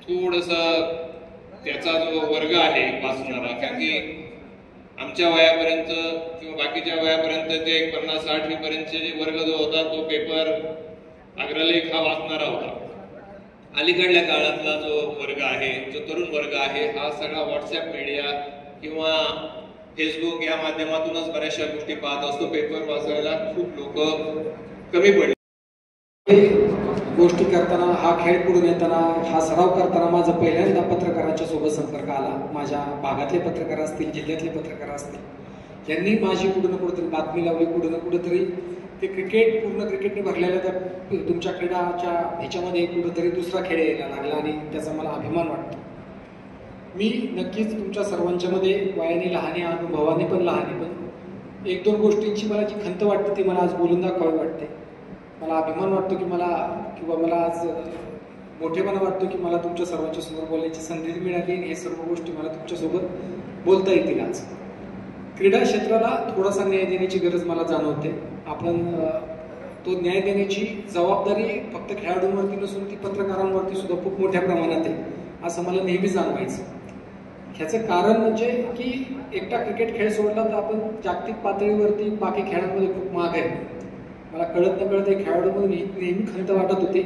थोडंसं त्याचा जो वर्ग आहे वाचणारा, कारण की आमच्या वयापर्यंत किंवा बाकीच्या वयापर्यंत ते 50-60 पर्यंतचे जे वर्ग जो होता तो पेपर अग्रलेख हा वाचणारा होता. अलीकडल्या काळातला जो वर्ग आहे, जो तरुण वर्ग आहे, हा सगळा व्हॉट्सॲप मीडिया किंवा फेसबुक या माध्यमातूनच बऱ्याचशा गोष्टी पाहत असतो. पेपर वाचायला खूप लोक कमी पडले. गोष्टी करताना, हा खेळ पुढे नेताना, हा सराव करताना माझा पहिल्यांदा पत्रकारांच्या सोबत संपर्क आला. माझ्या भागातले पत्रकार असतील, जिल्ह्यातले पत्रकार असतील, यांनी माझी कुठं ना कुठेतरी बातमी लावली. कुठं ना कुठेतरी ते क्रिकेट, पूर्ण क्रिकेटने भरलेल्या त्या तुमच्या क्रीडाच्या ह्याच्यामध्ये कुठंतरी दुसरा खेळ यायला लागला आणि त्याचा मला अभिमान वाटतो. मी नक्कीच तुमच्या सर्वांच्या मध्ये वयाने लहाने, अनुभवाने पण लहाने, पण 1-2 गोष्टींची मला जी खंत वाटते ती मला आज बोलून दाखवावी वाटते. मला अभिमान वाटतो की मला आज मोठेपणा वाटतो की मला तुमच्या सर्वांच्या समोर बोलण्याची संधी मिळाली आणि हे सर्व गोष्टी मला तुमच्यासोबत बोलता येतील. आज क्रीडा क्षेत्राला थोडासा न्याय देण्याची गरज मला जाणवते. आपण तो न्याय देण्याची जबाबदारी फक्त खेळाडूंवरती नसून ती पत्रकारांवरती सुद्धा खूप मोठ्या प्रमाणात आहे असं मला नेहमी जाणवायचं. ह्याचं कारण म्हणजे की एकटा क्रिकेट खेळ सोडला तर आपण जागतिक पातळीवरती बाकी खेळांमध्ये खूप माग आहे. मला कळत न कळत एक खेळाडू म्हणून ही नेहमी खंत वाटत होती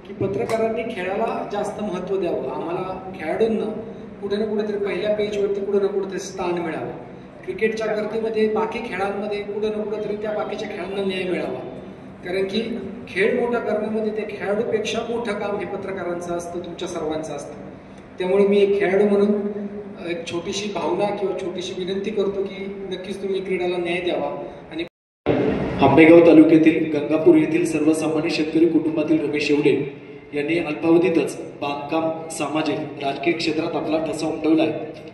की पत्रकारांनी खेळाला जास्त महत्त्व द्यावं. आम्हाला खेळाडूंना कुठे ना कुठेतरी पहिल्या पेजवरती कुठे ना कुठेतरी स्थान मिळावं. क्रिकेटच्या गर्दीमध्ये बाकी खेळांमध्ये कुठे ना कुठेतरी त्या बाकीच्या खेळांना न्याय मिळावा. कारण की खेळ मोठा करण्यामध्ये त्या खेळाडूपेक्षा मोठं काम हे पत्रकारांचं असतं, तुमच्या सर्वांचं असतं. त्यामुळे मी एक खेळाडू म्हणून एक छोटीशी भावना किंवा छोटीशी विनंती करतो की नक्कीच तुम्ही क्रीडाला न्याय द्यावा. आणि आंबेगाव तालुक्यातील गंगापूर येथील सर्वसामान्य शेतकरी कुटुंबातील रमेश येवले यांनी अल्पावधीतच बांधकाम, सामाजिक, राजकीय क्षेत्रात आपला ठसा उमटवला आहे.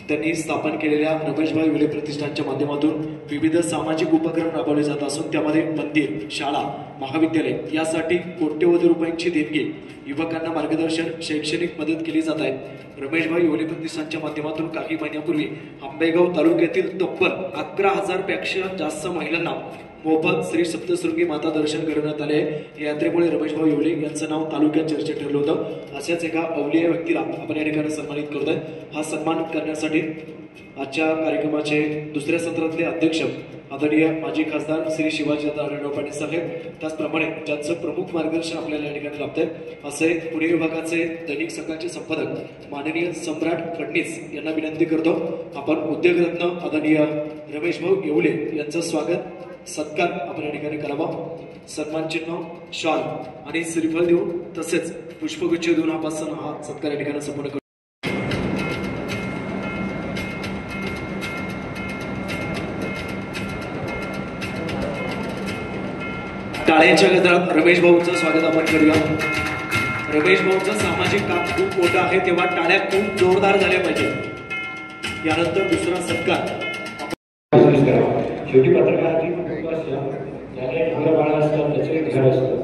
त्यांनी स्थापन केलेल्या रमेशभाई येवले प्रतिष्ठानच्या माध्यमातून विविध सामाजिक उपक्रम राबवले जात असून त्यामध्ये मंदिर, शाळा, महाविद्यालय यासाठी कोट्यवधी रुपयांची देणगी, युवकांना मार्गदर्शन, शैक्षणिक मदत केली जात आहे. रमेशभाई येवले प्रतिष्ठानच्या माध्यमातून काही महिन्यापूर्वी आंबेगाव तालुक्यातील तब्बल 11,000 पेक्षा जास्त महिलांना मोफत श्री सप्तशृंगी माता दर्शन करण्यात आले. या यात्रेमुळे रमेशभाऊ येवले यांचं नाव तालुक्यात चर्चेत ठरलं होतं. अशाच एका अवलिया व्यक्तीला आपण या ठिकाणी सन्मानित करतोय. हा सन्मान करण्यासाठी आजच्या कार्यक्रमाचे दुसऱ्या सत्रातले अध्यक्ष आदरणीय माजी खासदार श्री शिवाजीदादा आढळराव पाटील साहेब, त्याचप्रमाणे ज्यांचं प्रमुख मार्गदर्शन आपल्याला या ठिकाणी लाभतंय असे पुणे विभागाचे दैनिक सकाळचे संपादक माननीय सम्राट फडणीस यांना विनंती करतो. आपण उद्योगरत्न आदरणीय रमेशभाऊ येवले यांचं स्वागत सत्कार आपण या ठिकाणी करावा. सन्मान चिन्ह, शॉल आणि श्रीफळ देऊन तसेच पुष्पगुच्छ देऊन हा सत्कार या ठिकाणी संपूर्ण करतो. टाळ्यांच्या गजरात रमेश भाऊंचं स्वागत आपण करूया. रमेश भाऊंचं सामाजिक काम खूप मोठं आहे, तेव्हा टाळ्या खूप जोरदार झाल्या पाहिजे. यानंतर दुसरा सत्कार. शेवटी पत्रकाराची कुटुंब असतं, त्याला एक घर बाळ असतं, त्याचं एक घर असतं.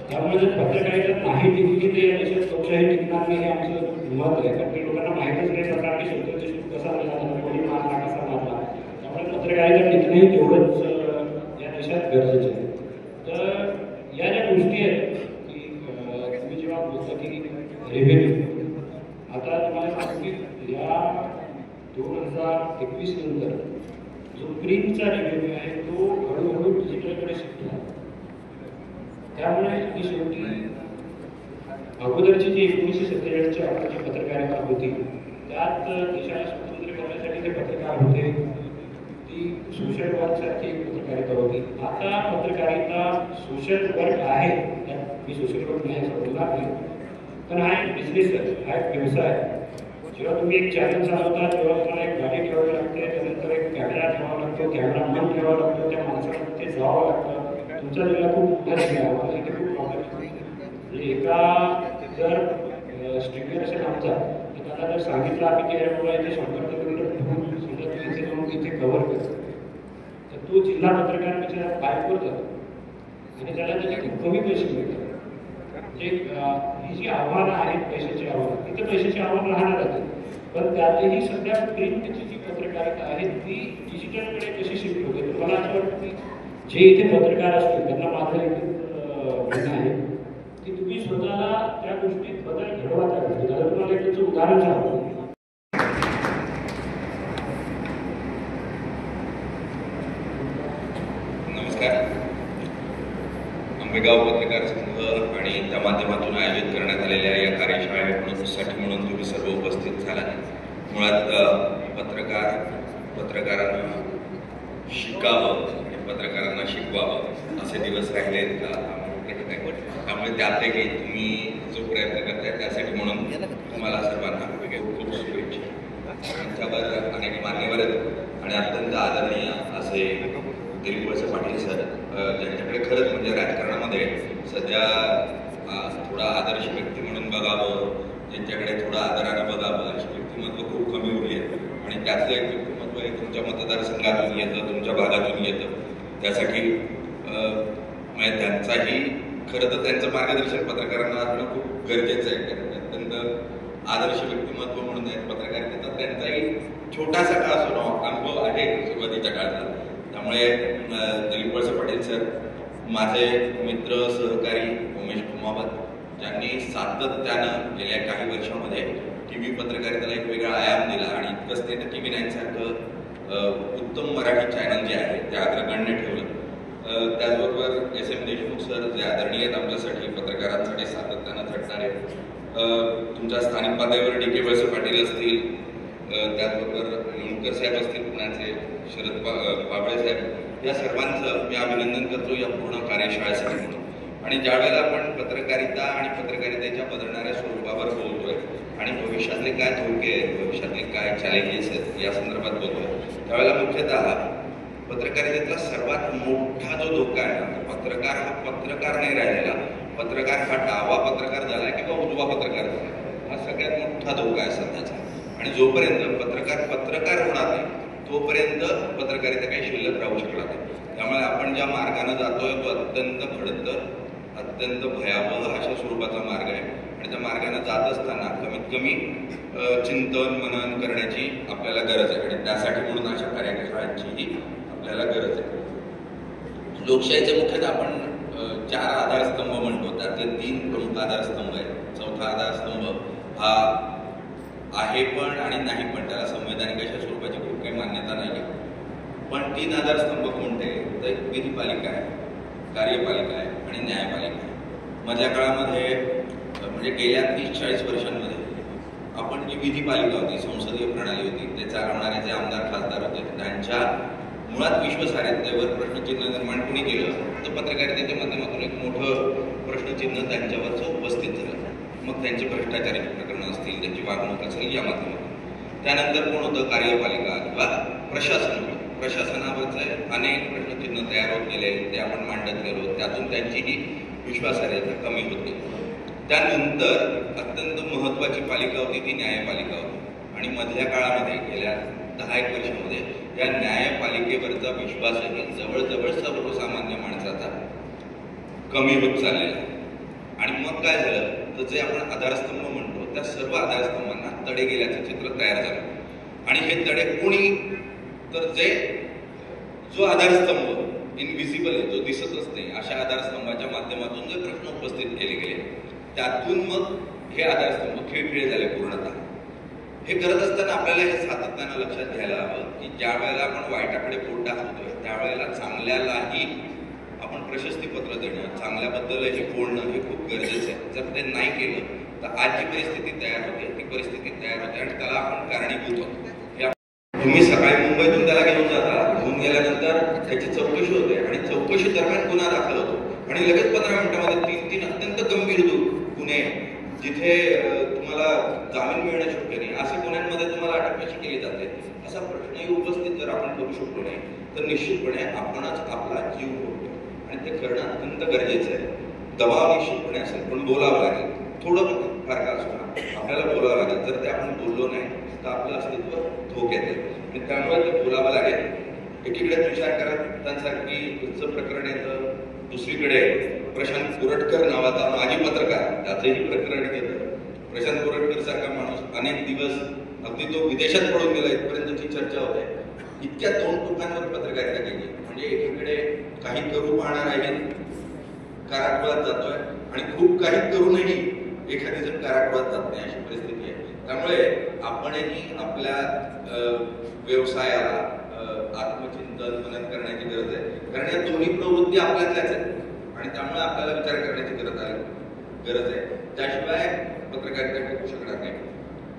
त्यामुळे जर पत्रकारिता नाही टिकली तर या देशात लोकशाही टिकणार नाही, हे आमचं मत आहे. कारण की लोकांना माहीतच नाही पत्रकार सत्य देशमुख कसा झाला, कोणी मारला, कसा मारला. त्यामुळे पत्रकारिता टिकणंही तेवढंच या देशात गरजेचं आहे. तर या ज्या गोष्टी आहेत की तुम्ही जेव्हा बोलता की रेव्हेन्यू, आता तुम्हाला सांगतो की या 2021 नंतर जो प्रिंटचा रेव्हेन्यू आहे तो हळूहळू डिजिटलकडे शिफ्ट झाला. त्यामुळे ही शेवटी अगोदरची जी 1947च्या अगोदरची पत्रकारिता होती त्यात देशाला स्वतंत्र करण्यासाठी ते पत्रकार होते, ती सोशल वर्कसारखी एक पत्रकारिता होती. आता पत्रकारिता सोशल वर्क आहे, मी सोशल वर्क नाही असं बोलणार नाही, पण हा एक बिझनेस आहे, हा एक व्यवसाय आहे. जेव्हा तुम्ही एक चॅनल चालवता तेव्हा तुम्हाला एक गाडी ठेवावी लागते, त्यानंतर एक कॅमेरा ठेवावा लागतो, कॅमेरामन ठेवावा लागतो, त्या माणसाला तिथे जावं लागतं. तुमचा जिल्हा खूप मोठा जिल्हा आहे, मला इथे खूप प्रॉब्लेम म्हणजे एका जर स्ट्रीमर असेल आमचा तर त्याला जर सांगितलं आम्ही की यामुळे इथे 100 किलोमीटर समजा तू इथे जाऊन इथे कव्हर करतो तर तो जिल्हा पत्रकार बिचारा बाहेर जातो आणि त्याला त्याचे खूप कमी पैसे मिळतात. म्हणजे ही जी आव्हानं आहेत पैशाची आव्हानं, तिथे पैशाची आव्हानं राहणार आहेत, पण त्यातही सध्या प्रिंटची जी पत्रकारिता आहे ती डिजिटलकडे कशी शिफ्ट होते. तर मला असं वाटतं की जे इथे पत्रकार असतील त्यांना माझं एक म्हणणं आहे की तुम्ही स्वतःला त्या गोष्टीत बदल घडवा. त्या गोष्टी त्याला तुम्हाला एक त्याचं उदाहरण सांगतो. नमस्कार. आंबेगाव पत्रकार संघ आणि त्या माध्यमातून आयोजित करण्यात आलेल्या या कार्यशाळेसाठी म्हणून तुम्ही सर्व उपस्थित झालात. मुळात पत्रकारांना शिकावं आणि पत्रकारांना शिकवावं असे दिवस राहिले त्यामुळे त्यापैकी तुम्ही जो प्रयत्न करताय त्यासाठी म्हणून तुम्हाला सर्वांना खूप शुभेच्छा. त्यांच्यावर अनेक मान्यवर आहेत आणि अत्यंत आदरणीय असे दिलीप वळसे पाटील सर, ज्यांच्याकडे खरंच म्हणजे राजकारणामध्ये सध्या थोडा आदर्श व्यक्ती म्हणून बघावं, ज्यांच्याकडे थोडं आदरानं बघावं अशी व्यक्तिमत्व खूप कमी उरली आहेत. आणि त्यातलं एक व्यक्तिमत्व हे तुमच्या मतदारसंघातून येतं, तुमच्या भागातून येतं. त्यासाठी म्हणजे त्यांचाही खरं तर त्यांचं मार्गदर्शन पत्रकारांना असणं खूप गरजेचं आहे. कारण अत्यंत आदर्श व्यक्तिमत्व म्हणून पत्रकारितेचा त्यांचाही छोटासा का असो अनुभव आहे सुरुवातीच्या काळात. त्यामुळे दिलीप वळसे पाटील सर, माझे मित्र सहकारी उमेश कुमावत, ज्यांनी सातत्यानं गेल्या काही वर्षामध्ये TV पत्रकारितेला एक वेगळा आयाम दिला आणि इतकंच ते TV 9 सारखं उत्तम मराठी चॅनल जे आहे ते अग्रगण्य ठेवलं. त्याचबरोबर SM देशमुख सर जे आदरणीय आहेत आमच्यासाठी पत्रकारांसाठी सातत्यानं झटणारे, तुमच्या स्थानिक पातळीवर DK वळसे पाटील असतील, त्याचबरोबर लोणकर साहेब असतील पुण्याचे, शरद बाबळे साहेब, या सर्वांचं मी अभिनंदन करतो या पूर्ण कार्यशाळेसाठी म्हणून. आणि ज्या वेळेला आपण पत्रकारिता आणि पत्रकारितेच्या बदलणाऱ्या स्वरूपावर बोलतोय आणि भविष्यातले काय धोके आहेत, भविष्यातले काय चॅलेंजेस आहेत या संदर्भात बोलतोय, त्यावेळेला मुख्यतः पत्रकारितेतला सर्वात मोठा जो धोका आहे ना, पत्रकार हा पत्रकार नाही राहिलेला, पत्रकार हा डावा पत्रकार झालाय किंवा उजवा पत्रकार झालाय, हा सगळ्यात मोठा धोका आहे सध्याचा. आणि जोपर्यंत पत्रकार पत्रकार होणार नाही तोपर्यंत पत्रकारिता काही शिल्लक राहू शकणार नाही. त्यामुळे आपण ज्या मार्गाने जातोय तो अत्यंत खडतर, अत्यंत भयावह अशा स्वरूपाचा मार्ग आहे. आणि त्या मार्गाने जात असताना कमीत कमी चिंतन मनन करण्याची आपल्याला गरज आहे आणि त्यासाठी म्हणून अशा कार्यशाळांचीही आपल्याला गरज आहे. लोकशाहीचे मुख्यतः आपण 4 आधारस्तंभ म्हणतो, त्यातले 3 प्रमुख आधारस्तंभ आहेत. चौथा आधारस्तंभ हा आहे पण आणि नाही पण, त्याला संवैधानिक अशा स्वरूपाची खूप काही मान्यता नाही आहे. पण 3 आधारस्तंभ कोणते? तर विधिपालिका आहे, कार्यपालिका आहे आणि न्यायपालिका आहे. मधल्या काळामध्ये म्हणजे गेल्या 30-40 वर्षांमध्ये आपण जी विधिपालिका होती, संसदीय प्रणाली होती, ते चालवणारे जे आमदार खासदार होते त्यांच्या मुळात विश्वासार्हतेवर प्रश्नचिन्ह निर्माण कोणी केलं तर पत्रकारितेच्या माध्यमातून एक मोठं प्रश्नचिन्ह त्यांच्यावरचं उपस्थित झालं. मग त्यांची भ्रष्टाचाराची प्रकरणं असतील, त्यांची वागणूक असेल या माध्यमातून. त्यानंतर कोण होतं? कार्यपालिका किंवा प्रशासन होतं. प्रशासनावरचे अनेक प्रश्नचिन्ह तयार होत गेले, ते आपण मांडत गेलो, त्यातून त्यांचीही विश्वासार्हता कमी होती. त्यानंतर अत्यंत महत्वाची पालिका होती ती न्यायपालिका होती. आणि मधल्या काळामध्ये गेल्या 10-1 वर्षामध्ये या न्यायपालिकेवरचा विश्वासही जवळजवळ सर्वसामान्य माणसाचा कमी होत चाललेला. आणि मग काय झालं तर जे आपण आधारस्तंभ म्हणतो त्या सर्व आधारस्तंभांना तडे गेल्याचं चित्र तयार झालं. आणि हे तडे कोणी? तर जो आधारस्तंभ इनव्हिजिबल आहे, जो दिसतच नाही, अशा आधारस्तंभाच्या माध्यमातून जे प्रश्न उपस्थित केले गेले त्यातून मग हे आधारस्तंभ खिळखिळे झाले पूर्णतः. हे करत असताना आपल्याला हे सातत्यानं लक्षात घ्यायला हवं की ज्या वेळेला आपण वाईटाकडे बोट टाकतोय त्यावेळेला चांगल्यालाही आपण प्रशस्तीपत्र देणं, चांगल्याबद्दलही बोलणं हे खूप गरजेचं आहे. जर ते नाही केलं तर आज जी परिस्थिती तयार होते ती परिस्थिती तयार होते आणि त्याला आपण कारणीभूत होतो. तुम्ही सकाळी मुंबईतून त्याला घेऊन जाता, घेऊन गेल्यानंतर त्याची चौकशी होते आणि चौकशी दरम्यान गुन्हा दाखल होतो आणि लगेच 15 मिनिटांमध्ये 3 अत्यंत गंभीर गुन्हे जिथे तुम्हाला जामीन मिळणं शक्य नाही अशा गुन्ह्यांमध्ये तुम्हाला अटक कशी केली जाते असा प्रश्नही उपस्थित जर आपण करू शकलो नाही तर निश्चितपणे आपणच आपला जीव होतो आणि ते करणं अत्यंत गरजेचं आहे. दबाव निश्चितपणे असेल पण बोलावं लागेल, थोडं फार का असो आपल्याला बोलावं लागेल. जर ते आपण बोललो नाही तर आपलं अस्तित्व धोक्यात येते आणि त्यामुळे ते बोलावं लागेल. एकीकडे तुषार कराडांसारखी प्रकरण येतं, दुसरीकडे प्रशांत कोरटकर नावाचा माजी पत्रकार त्याचंही प्रकरण घेतं. प्रशांत कोरटकर सारखा माणूस अनेक दिवस अगदी तो विदेशात पळून गेला इथपर्यंतची चर्चा होते. इतक्या 2 टोकांवर पत्रकारिता केली म्हणजे एकीकडे काही करू पाहणार आहे कारागृहात जातोय आणि खूप काही करूनही एखादी जण कारागृहात जात नाही अशी परिस्थिती आहे. त्यामुळे आपणही आपल्या व्यवसायाला आत्मचिंतन मनन करण्याची गरज आहे. कारण या दोन्ही प्रवृत्ती आपल्यातल्याच आहेत आणि त्यामुळे आपल्याला विचार करण्याची गरज आहे. त्याशिवाय पत्रकारिता टिकू शकणार नाही.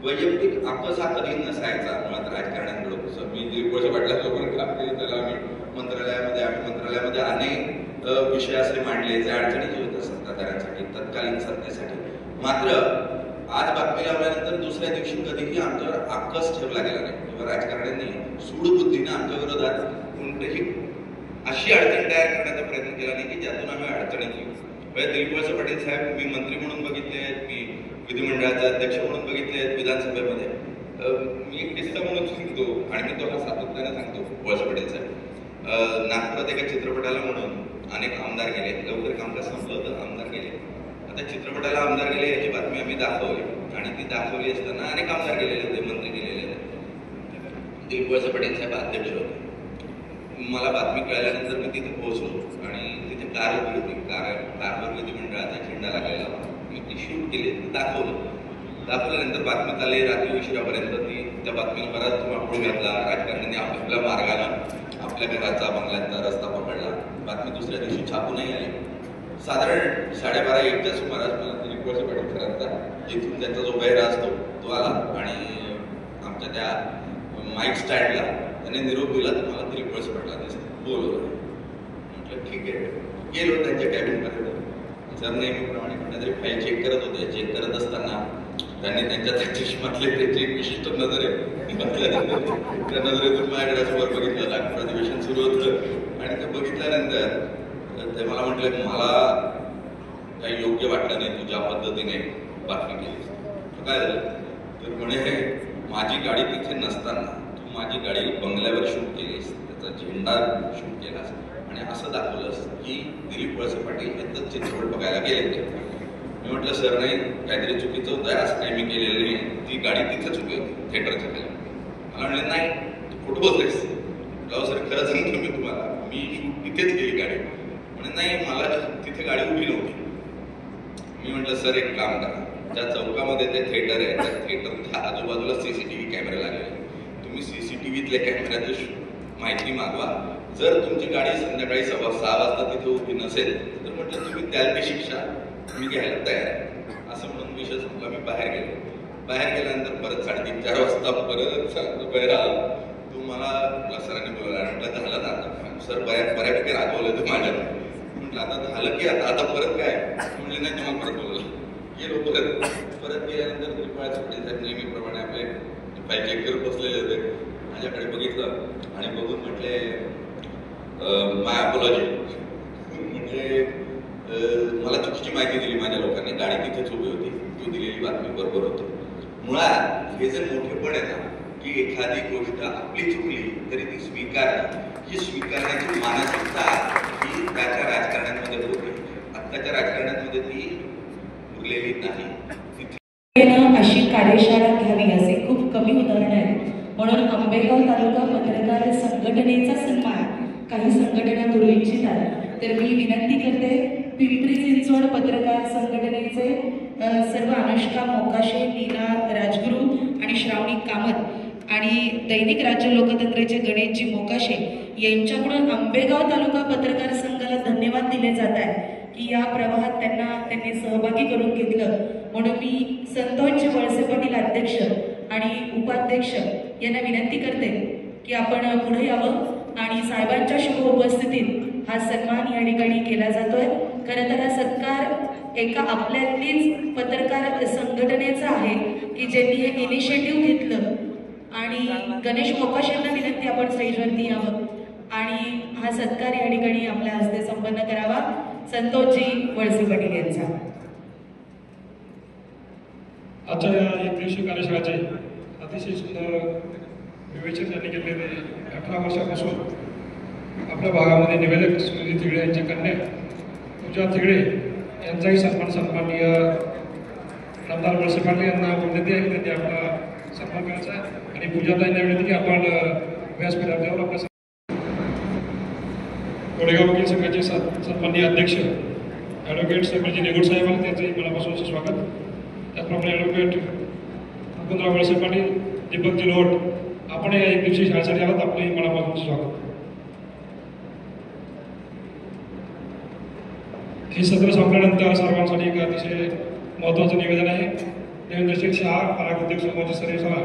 वैयक्तिक आपस हा कधी नसायचा मुळात राजकारण्यांकडून. मी दिलीप वळसे पाटलांसोबत काम केलं त्याला आम्ही मंत्रालयामध्ये अनेक विषय असे मांडले जे अडचणीचे होते सत्ताधाऱ्यांसाठी, तत्कालीन सत्तेसाठी. मात्र आज बातमी लावल्यानंतर दुसऱ्या दिवशी कधीही आमच्यावर आकस ठेवला गेला नाही किंवा राजकारण्यांनी सूडबुद्धीने आमच्या विरोधात कोणतेही अशी अडचण तयार करण्याचा प्रयत्न केला नाही की ज्यातून आम्ही अडचणीत येऊ. दिलीप वळसे पाटील साहेब मी मंत्री म्हणून बघितले आहेत, मी विधिमंडळाचे अध्यक्ष म्हणून बघितले आहेत विधानसभेमध्ये. मी एक किस्सा म्हणून सांगतो आणि मी तो सातत्याने सांगतो. वळसे पाटील साहेब नागपुरात एका चित्रपटाला म्हणून अनेक आमदार गेले, लवकर कामकाज संपलं होतं, आमदार गेले. आता चित्रपटाला आमदार गेले याची बातमी आम्ही दाखवली आणि ती दाखवली असताना अनेक आमदार गेलेले होते, मंत्री गेलेले होते. दिलीप वळसे पाटील साहेब अध्यक्ष होते. मला बातमी कळल्यानंतर मी तिथे पोहोचलो आणि तिथे कार उभी होती. कारवर विधिमंडळाचा झेंडा लागलेला होता. मी ती शूट केली, दाखवलं. दाखवल्यानंतर बातमी चालली रात्री उशिरापर्यंत. ती त्या बातमीनं बराच वापरून घातला. राजकारण्यांनी आपल्या मार्गानं आपल्या घराचा बंगल्याचा रस्ता पकडला. बातमी दुसऱ्या दिवशी छापूनही आली. साधारण 12:30-1च्या सुमारास मला दिलीप वळसे पाटीलकरांचा जिथून त्यांचा जो बहिरा असतो तो आला आणि आमच्या त्या माईक स्टँडला त्याने निरोप दिला. तर मला दिलीप वळसे पाटलांनी बोलवलं. म्हटलं ठीक आहे. गेलो त्यांच्या कॅबिनपर्यंत. सर नेहमीप्रमाणे कुठेतरी फाईल चेक करत होते. चेक करत असताना त्यांनी त्यांच्या चष्मातले त्यांची एक विशिष्ट नजर आहे बघितल्यानंतर त्या नजरेतून माझ्याकडे समोर बघितलं. अधिवेशन सुरू होतं आणि ते बघितल्यानंतर ते मला म्हटले मला काही योग्य वाटलं नाही तू ज्या पद्धतीने बातमी केलीस. काय झालं तर म्हणे माझी गाडी तिथे नसताना तू माझी गाडी बंगल्यावर शूट केलीस, त्याचा झेंडा शूट केलास आणि असं दाखवलंस की दिलीप वळसे पाटील हे चित्रपट बघायला गेले ते. मी म्हटलं सर नाही काहीतरी चुकीचं होतं असं काही मी केलेलं नाही. ती गाडी तिथे चुकी होती थिएटरच्या खाली. मला म्हणले नाही तू खोटं बोलतेस. म्हटलं सर खरं सांगतो मी तुम्हाला मी शूट तिथेच केली गाडी. म्हणजे नाही मला तिथे गाडी उभी नव्हती. मी म्हटलं सर एक काम करा ज्या चौकामध्ये ते थिएटर आहे त्या थिएटरच्या आजूबाजूला CCTV कॅमेरे लागले. तुम्ही CCTVतल्या कॅमेऱ्याची माहिती मागवा. जर तुमची गाडी संध्याकाळी 6:15 वाजता तिथे उभी नसेल तर म्हटलं तुम्ही द्याल ती शिक्षा मी घ्यायला तयार आहे. असं म्हणून विषय संपला. मी बाहेर गेलो. बाहेर गेल्यानंतर परत 3:30-4 वाजता परत बाहेर आला. तू मला सरांनी बोलवला. म्हटलं झालं ना सर बऱ्यापैकी रागवलं तू माझ्या. म्हटलं आता झालं की आता परत काय म्हणले नाही तुम्हाला परत बोलवलं. गेलो परत गेल्यानंतर दिलीप वळसे पाटील साहेब नेहमीप्रमाणे आपले फाईल चेक करत बसलेले होते. माझ्याकडे बघितलं आणि बघून म्हटले माय अपॉलॉजी. म्हणजे मला चुकीची माहिती दिली माझ्या लोकांनी. गाडी तिथेच उभी होती. तू दिलेली बातमी बरोबर होती. मुळात हे जर मोठेपण आहे ना की एखादी गोष्ट आपली चुकली तरी ती स्वीकारणं ही स्वीकारण्याची मानसिकता ही त्याच्या राजकारणामध्ये होती. आत्ताच्या राजकारणामध्ये ती उरलेली नाही. अशी कार्यशाळा घ्यावी असे खूप कमी उदाहरण आहेत. म्हणून आंबेगाव तालुका पत्रकार संघटनेचा सन्मान काही संघटना करू इच्छितात तर मी विनंती करते पिंपरी चिंचवड पत्रकार संघटनेचे सर्व अनुष्का मोकाशे, नीला राजगुरू आणि श्रावणी कामत आणि दैनिक राज्य लोकतंत्रचे गणेशजी मोकाशे यांच्याकडून आंबेगाव तालुका पत्रकार संघाला धन्यवाद दिले जात आहे की या प्रवाहात त्यांनी सहभागी करून घेतलं. म्हणून मी संतोषजी वळसे पाटील अध्यक्ष आणि उपाध्यक्ष यांना विनंती करते की आपण पुढे यावं आणि साहेबांच्या शुभ उपस्थितीत हा सन्मान या ठिकाणी केला जातोय. खरं तर हा सत्कार एका आपल्यातलीच पत्रकार संघटनेचा आहे की ज्यांनी हे इनिशिएटिव्ह घेतलं. आणि गणेश मोकाशेंना विनंती आपण स्टेजवरती यावं आणि हा सत्कार या ठिकाणी आपल्या हस्ते संपन्न करावा. संतोषजी वळसे पाटील यांचा. आजच्या या एक दिवसीय कार्यशाळेचे अतिशय सुंदर विवेचन त्यांनी केलेले. 18 वर्षापासून आपल्या भागामध्ये निवेदक सुनील तिगडे यांची कन्या पूजा तिगडे यांचाही सन्माननीय आमदार वळसे पाटील यांना विनंती आहे की त्यांनी आपला सन्मान करायचा आहे आणि पूजाताईंना विनंती की आपण व्यासपीठावर आपला कोडेगाव वकील संघाचे सन्माननीय अध्यक्ष ॲडव्होकेट संभाजी निगोड साहेबांना त्यांचंही मनापासून स्वागत. त्याचप्रमाणे ॲडव्होकेट मुकुंदराव वळसे पाटील, दीपकजी लोट आपण या एक दिवशी शाळेसाठी आलात आपले मनापासून स्वागत. हे सत्र संपल्यानंतर सर्वांसाठी एक अतिशय महत्त्वाचं निवेदन आहे. देवेंद्र शेठ शहा पराग उद्योग समूहाचे सर्वेसला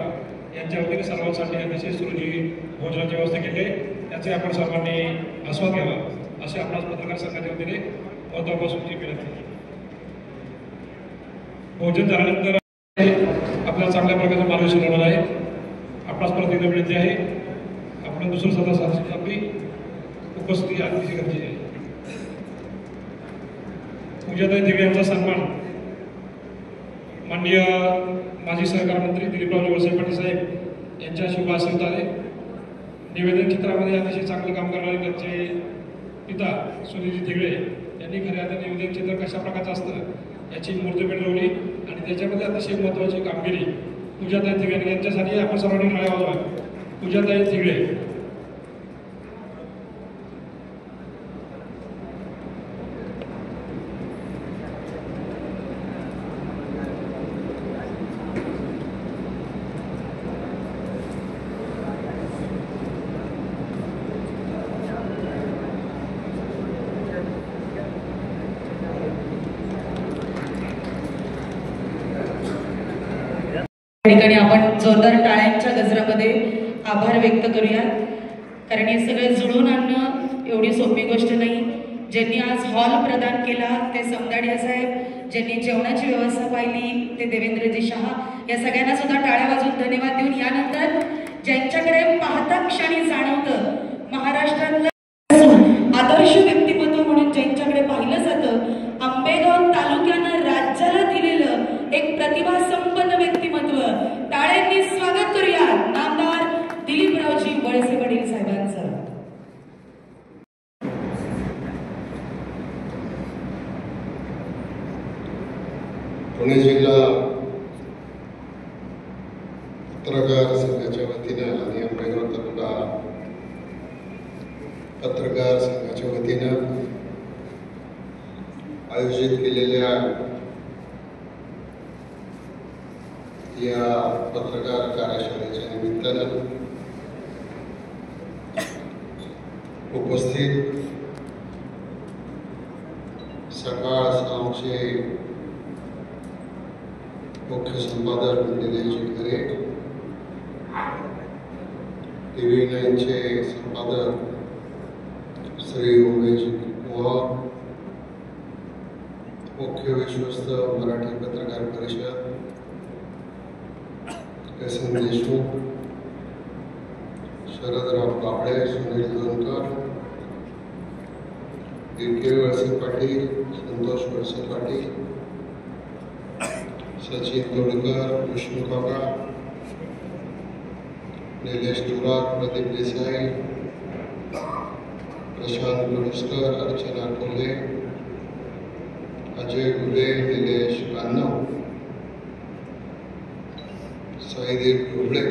यांच्या वतीने सर्वांसाठी अतिशय सुरुची भोजनाची व्यवस्था केली आहे. त्याचे आपण सर्वांनी आस्वाद घ्यावा असे आपणास पत्रकार संघाच्या वतीने महत्त्वापासूनची विनंती. भोजन झाल्यानंतर आपल्याला चांगल्या प्रकारचं मार्गदर्शन होणार आहे. आपणास परत एकदा विनंती आहे आपण दुसरं सदस्य आपली उपस्थिती अतिशय गरजेची आहे. पूजाताई तिगडे यांचा सन्मान माननीय माजी सहकार मंत्री दिलीपराव वळसे पाटील साहेब यांच्या शुभ आशीर्वादाने निवेदन चित्रामध्ये अतिशय चांगलं काम करणारे त्यांचे पिता सुनीलजी तिगडे यांनी खऱ्या अर्थाने निवेदन चित्र कशा प्रकारचं असतं याची मूर्ती पेटवली आणि त्याच्यामध्ये अतिशय महत्त्वाची कामगिरी पूजाताई तिगडे यांच्यासाठी आपण सर्वांनी टाळ्या वाजवा. पूजाताई तिगडे. ठिकाणी आपण जोरदार टाळ्यांच्या गजरामध्ये आभार व्यक्त करूया, कारण हे सगळं जुळून आणणं एवढी सोपी गोष्ट नाही. ज्यांनी आज हॉल प्रदान केला ते समदाडिया साहेब, ज्यांनी जेवणाची व्यवस्था पाहिली ते देवेंद्रजी शहा, या सगळ्यांना सुद्धा टाळ्या वाजवून धन्यवाद देऊन यानंतर ज्यांच्याकडे पाहता क्षणी जाणवतं महाराष्ट्रातलं आदर्श व्यक्तिमत्व म्हणून ज्यांच्याकडे पाहिलं जातं, आंबेगाव तालुक्यानं राज्याला दिलेलं एक प्रतिभा संपन्न व्यक्तिमत्व, टाळ्यांनी स्वागत करूया नामदार दिलीपरावजी वळसे पाटील साहेबांचं. पुणे जिल्हा पत्रकार संघाच्या वतीनं आणि आंबेगाव तालुका पत्रकार संघाच्या वतीनं आयोजित केलेल्या या पत्रकार कार्यशाळेच्या निमित्तानं उपस्थित सकाळ आमचे मुख्य संपादक निलेश खरे, TV9चे संपादक श्री उमेश मोहन, मुख्य विश्वस्त मराठी पत्रकार परिषद SN देशमुख, शरदराव काबळे, सुनील दोनकर, DK वळसे पाटील, संतोष वळसे पाटील, सचिन तोडकर, विष्णू काका, निलेश थोरात, प्रदीप देसाई, प्रशांत गुरुस्कर, अर्चना कोल्हे, अजय गुले, निलेश कान्नव, साईदीप ढोबळे,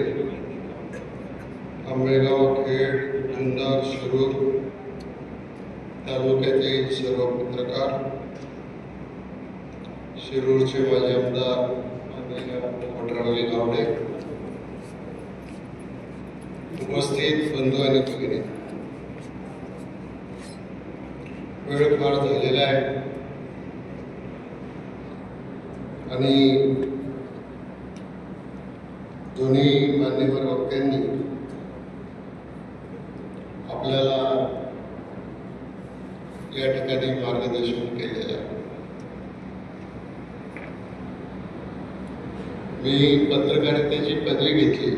आंबेगाव, खेड, जुन्नर, शिरूर तालुक्यातील सर्व पत्रकार, शिरूरचे माजी आमदार वटरावली गावडे, उपस्थित बंधू आणि भगिनी, वेळ फार झालेला आहे आणि दोन्ही मान्यवर वक्त्यांनी आपल्याला या ठिकाणी मार्गदर्शन केलेलं आहे. मी पत्रकारितेची पदवी घेतली,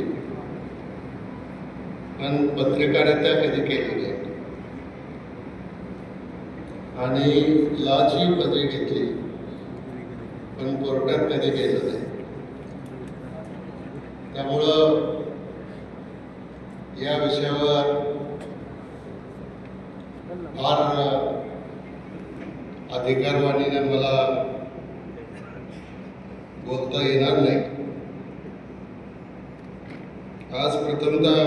पण पत्रकारिता कधी केली नाही आणि लॉची पदवी घेतली, पण कोर्टात कधी गेलं नाही. त्यामुळं या विषयावर फार अधिकारवाणीने मला बोलता येणार नाही. आज प्रथमतः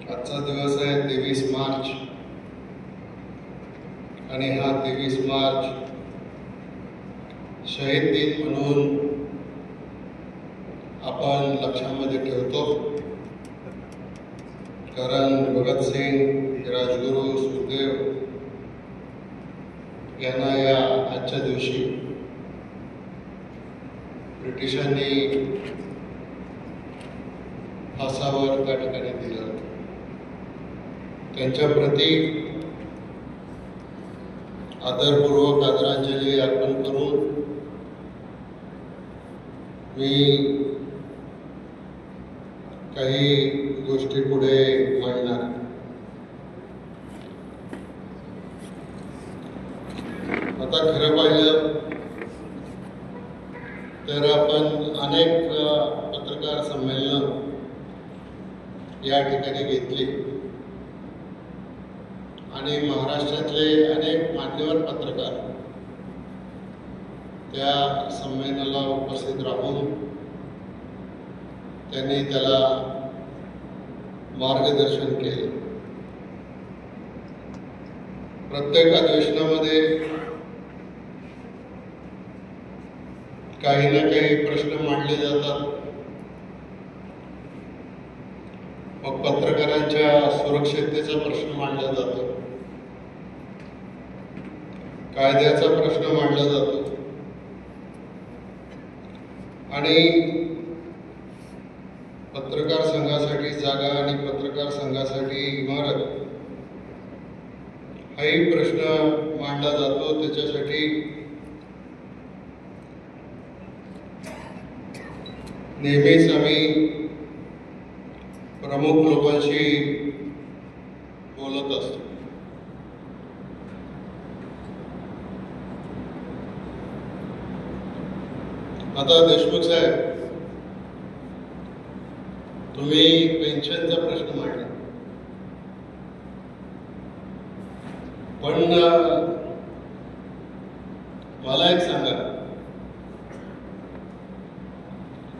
आजचा दिवस आहे 23 मार्च आणि हा 23 मार्च शहीद दिन म्हणून आपण लक्षामध्ये ठेवतो, कारण भगतसिंग, राजगुरू, सुखदेव यांना या आजच्या दिवशी ब्रिटिशांनी फासावर त्या ठिकाणी दिलं. त्यांच्या प्रती आदरपूर्वक आदरांजली अर्पण करून मी काही गोष्टी पुढे मांडणार. आता खरं पाहिलं तर आपण अनेक पत्रकार संमेलनं या ठिकाणी घेतली आणि महाराष्ट्रातले अनेक मान्यवर पत्रकार त्या संमेलनाला उपस्थित राहून त्यांनी त्याला मार्गदर्शन केलं. प्रत्येक अधिवेशनामध्ये काही ना काही प्रश्न मांडले जातात. मग पत्रकारांच्या सुरक्षिततेचा प्रश्न मांडला जातो, कायद्याचा प्रश्न मांडला जातो आणि पत्रकार संघासाठी जागा आणि पत्रकार संघासाठी इमारत हाही प्रश्न मांडला जातो. त्याच्यासाठी नेहमीच आम्ही प्रमुख लोकांशी बोलत असतो. आता देशमुख साहेब, तुम्ही पेन्शनचा प्रश्न मांडला, पण मला एक सांगा,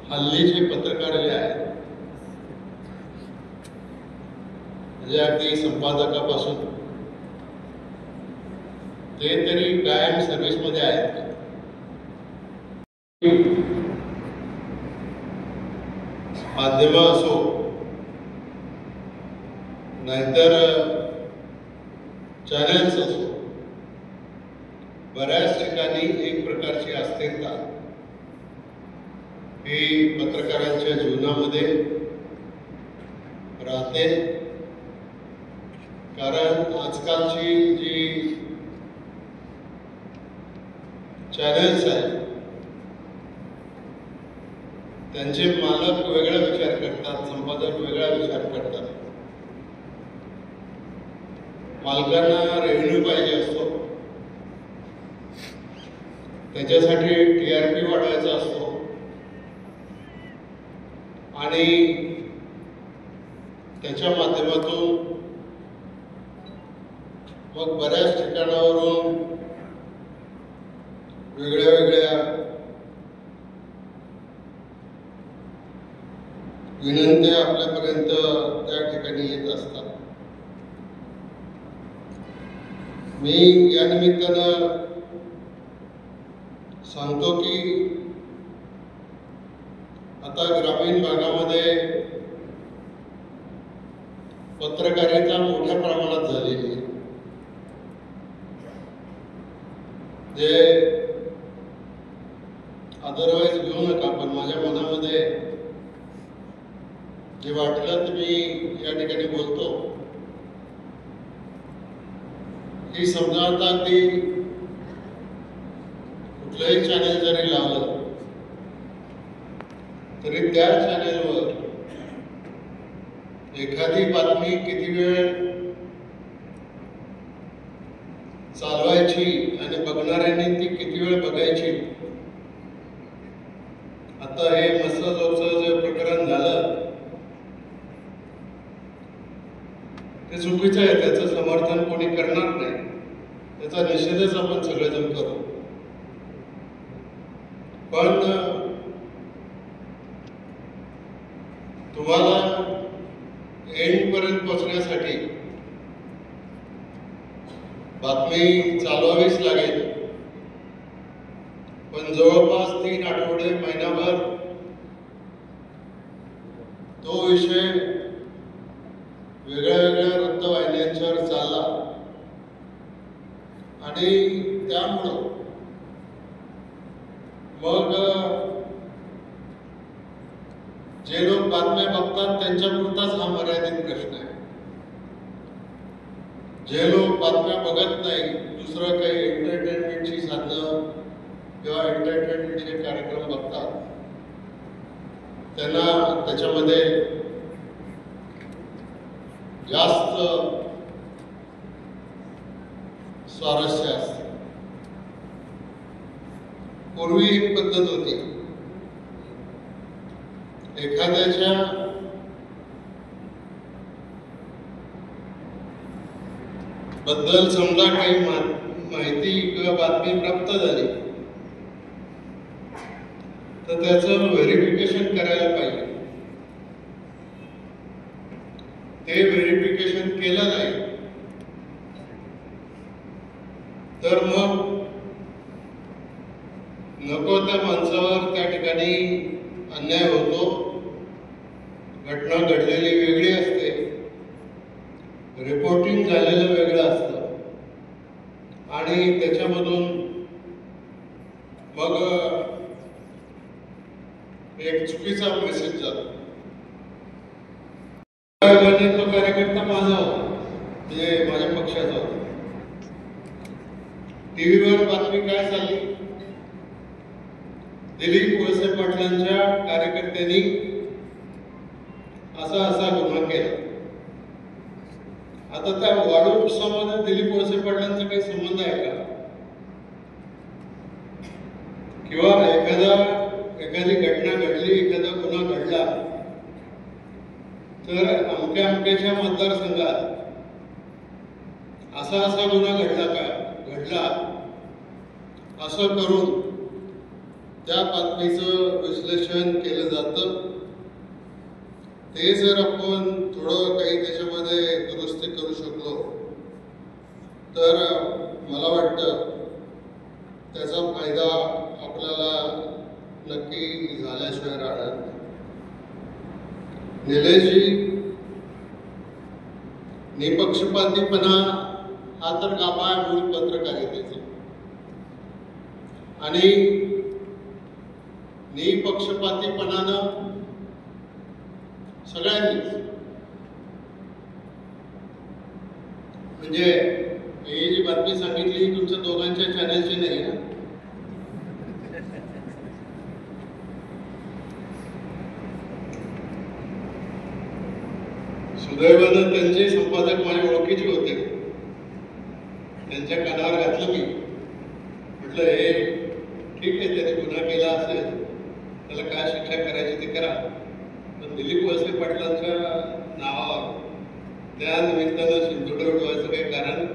हल्लीचे पत्रकार जे आहेत, म्हणजे अगदी संपादकापासून ते तरी कायम सर्व्हिसमध्ये आहेत का? माध्यम असो नाहीतर चॅनल्स असो, बऱ्याच ठिकाणी एक प्रकारची अस्थिरता ही पत्रकारांच्या जीवनामध्ये राहते. कारण आजकालची जी चॅनल्स आहेत त्यांचे मालक वेगळा विचार करतात, संपादक वेगळा विचार करतात. मालकांना रेव्हेन्यू पाहिजे असतो, त्याच्यासाठी TRP वाढवायचा असतो आणि त्याच्या माध्यमातून मग बऱ्याच ठिकाणावरून वेगळ्या वेगळ्या विनंत्या आपल्यापर्यंत त्या ठिकाणी येत असतात. मी या निमित्तानं सांगतो की आता ग्रामीण भागामध्ये पत्रकारिता मोठ्या प्रमाणात झालेली आहे. जे अदरवाईज घेऊ नका, पण माझ्या मनामध्ये जे वाटलं ते मी या ठिकाणी बोलतो. की समजा आता अगदी कुठलंही चॅनल जरी लावलं तरी त्या चॅनलवर एखादी बातमी किती वेळ चालवायची आणि बघणाऱ्यांनी ती किती वेळ बघायची. आता हे मसलचं जे प्रकरण झालं ते चुकीचं आहे, त्याचं समर्थन कोणी करणार नाही, त्याचा निषेधच आपण सगळेजण करू. पण तुम्हाला एंड पर्यंत पोहोचण्यासाठी बातमी चालवावीच लागेल. पण जवळपास 3 आठवडे, महिनाभर तो विषय वेगळ्या वेगळ्या वृत्तवाहिन्यांच्यावर चालला आणि त्यामुळं मग जे लोक बातम्या बघतात त्यांच्यापुरताच हा मर्यादित प्रश्न आहे. जे लोक बातम्या बघत नाही, दुसरं काही एंटरटेनमेंटची साधनं किंवा एंटरटेनमेंटचे कार्यक्रम बघतात, त्यांना त्याच्यामध्ये जास्त स्वारस्य असते. पूर्वी एक पद्धत होती, एखाद्याच्या बद्दल समजा काही माहिती किंवा बातमी प्राप्त झाली तर त्याचं व्हेरिफिकेशन करायला पाहिजे. ते व्हेरिफिकेशन केलं नाही तर मग नको त्या माणसावर त्या ठिकाणी अन्याय होतो. घटना घडलेली वेगळी असते, रिपोर्टिंग झालेलं वेगळं असतं आणि त्याच्यामधून मग एक चुकीचा मेसेज जातो. तो कार्यकर्ता माझा होता, म्हणजे माझ्या पक्षाचा होता. टीव्हीवर बातमी काय झाली, दिलीप वळसे पाटलांच्या कार्यकर्त्यांनी असा गुन्हा केला. आता त्या वाढदिवसामध्ये दिलीप वळसे पाटलांचा काही संबंध आहे का? किंवा एखादी घटना घडली, एखादा गुन्हा घडला तर अमक्याच्या मतदारसंघात असा गुन्हा घडला असं करून त्या बातमीचं विश्लेषण केलं जातं. ते जर आपण थोडं काही त्याच्यामध्ये दुरुस्ती करू शकलो तर मला वाटतं त्याचा फायदा आपल्याला नक्की झाल्याशिवाय राहणार नाही. निलेशजी, निपक्षपातीपणा हा तर गाभा आहे मूळ पत्रकारितेचा, आणि निपक्षपातीपणानं सगळ्यांनीच, म्हणजे ही जी बातमी सांगितली ही तुमच्या दोघांच्या चॅनलची नाही ना. सुदैवानं त्यांचे संपादक माझ्या ओळखीचे होते. त्यांच्या कानावर घातलं मी, म्हटलं हे ठीक आहे, त्याने गुन्हा केला असेल, त्याला काय शिक्षा करायची ती करा, पण दिलीप वळसे पाटलांच्या नावावर त्या निमित्तानं शिंतोडे उडवायचं काही कारण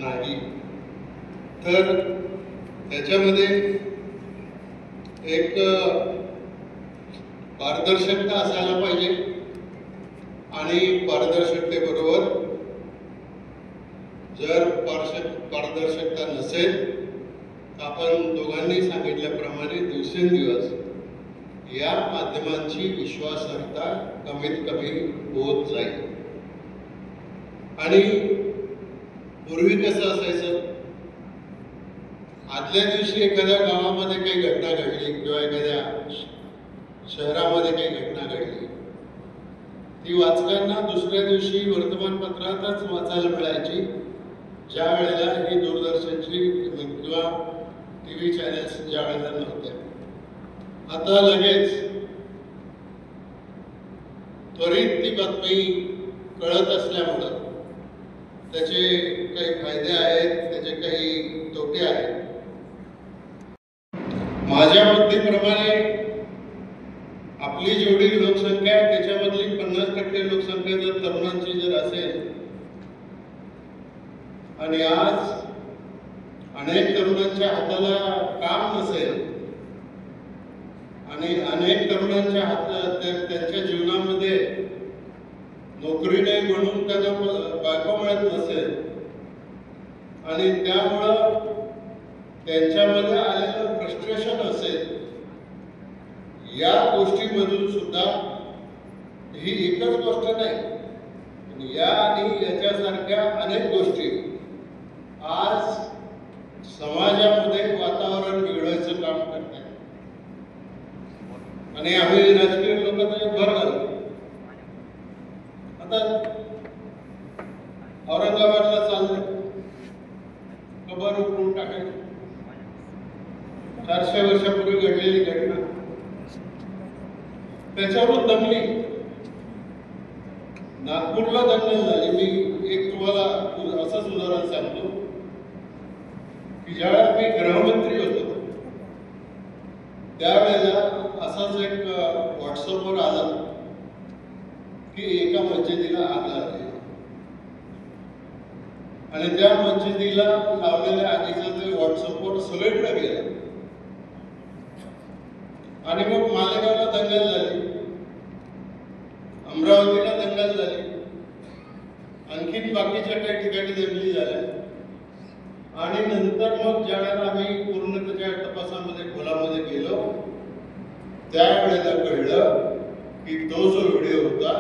नाही. तर त्याच्यामध्ये एक पारदर्शकता असायला पाहिजे, आणि पारदर्शकतेबरोबर जर पारदर्शकता नसेल तर आपण दोघांनी सांगितल्याप्रमाणे दिवसेंदिवस या माध्यमांची विश्वासार्हता कमीत कमी होत जाईल. आणि पूर्वी कसं असायचं, आदल्या दिवशी एखाद्या गावामध्ये काही घटना घडली किंवा एखाद्या शहरामध्ये काही घटना घडली, ती वाचकांना दुसऱ्या दिवशी वर्तमानपत्रातच वाचायला मिळायची, ज्या वेळेला ही दूरदर्शनची किंवा टीव्ही चॅनल्स ज्या वेळेला नव्हत्या. आता लगेच त्वरित ती बातमी कळत असल्यामुळं त्याचे काही फायदे आहेत, त्याचे काही तोटे आहेत. माझ्या बुद्धीप्रमाणे आपली जेवढी लोकसंख्या आहे त्याच्यामधली 50% लोकसंख्या जर तरुणांची जर असेल, आणि आज अनेक तरुणांच्या हाताला काम नसेल, आणि अनेक तरुणांच्या त्यांच्या जीवनामध्ये नोकरी नाही म्हणून त्यांना बायको मिळत नसेल, आणि त्यामुळं त्यांच्यामध्ये आलेलं फ्रस्ट्रेशन असेल, या गोष्टीमधून सुद्धा ही एकच गोष्ट नाही, या आणि याच्यासारख्या अनेक गोष्टी आज समाजामध्ये वातावरण बिघडवायचं काम करतात. आणि आम्ही राजकीय लोक त्याच्यात भर घालतो. आता औरंगाबादला चाललंय, कबर उकळून टाकायची. 400 वर्षापूर्वी घडलेली घटना त्याच्यावरून दंगली. नागपूरला दंगल झाली. मी एक तुम्हाला असंच उदाहरण सांगतो की ज्यावेळेला मी गृहमंत्री होतो त्यावेळेला असाच एक व्हॉट्सअपवर आला की एका मस्जिदीला आग लागली, आणि त्या मस्जिदीला लावलेल्या आगीचं ते व्हॉट्सअपवर सगळीकडे गेलं. आणि मग मालेगावला दंगल झाली, अमरावतीला दंगल झाली, आणखीन बाकीच्या काही ठिकाणी दंगली झाल्या. आणि नंतर मग ज्यावेळेला आम्ही पूर्ण त्याच्या तपासामध्ये खोलामध्ये गेलो त्यावेळेला कळलं की तो जो व्हिडिओ होता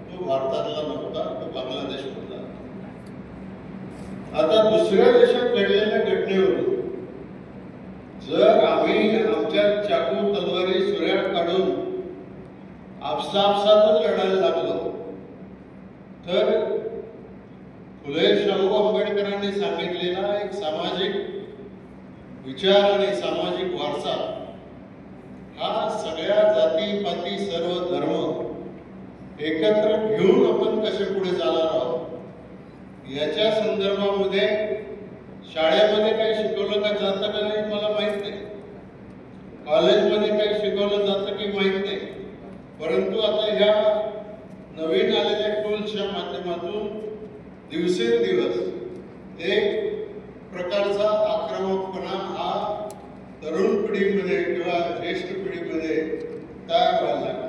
तो भारतातला नव्हता, तो बांगलादेशमधला. आता दुसऱ्या देशात घडलेल्या घटनेवरून जर आम्ही आमच्या चाकू तलवारी सुऱ्या काढून आपसातच लढायला लागलो तर फुले शाहू आंबेडकरांनी सांगितलेला एक सामाजिक विचार आणि सामाजिक वारसा हा सगळ्या जाती पाती सर्व धर्म एकत्र घेऊन आपण कसे पुढे जाणार आहोत याच्या संदर्भामध्ये शाळेमध्ये काही शिकवलं का जातं का नाही मला माहित नाही, कॉलेजमध्ये काही शिकवलं जातं की माहित नाही, परंतु आता ह्या नवीन आलेल्या टूल्सच्या माध्यमातून दिवसेंदिवस एक प्रकारचा आक्रमकपणा हा तरुण पिढीमध्ये किंवा ज्येष्ठ पिढीमध्ये तयार व्हायला लागला.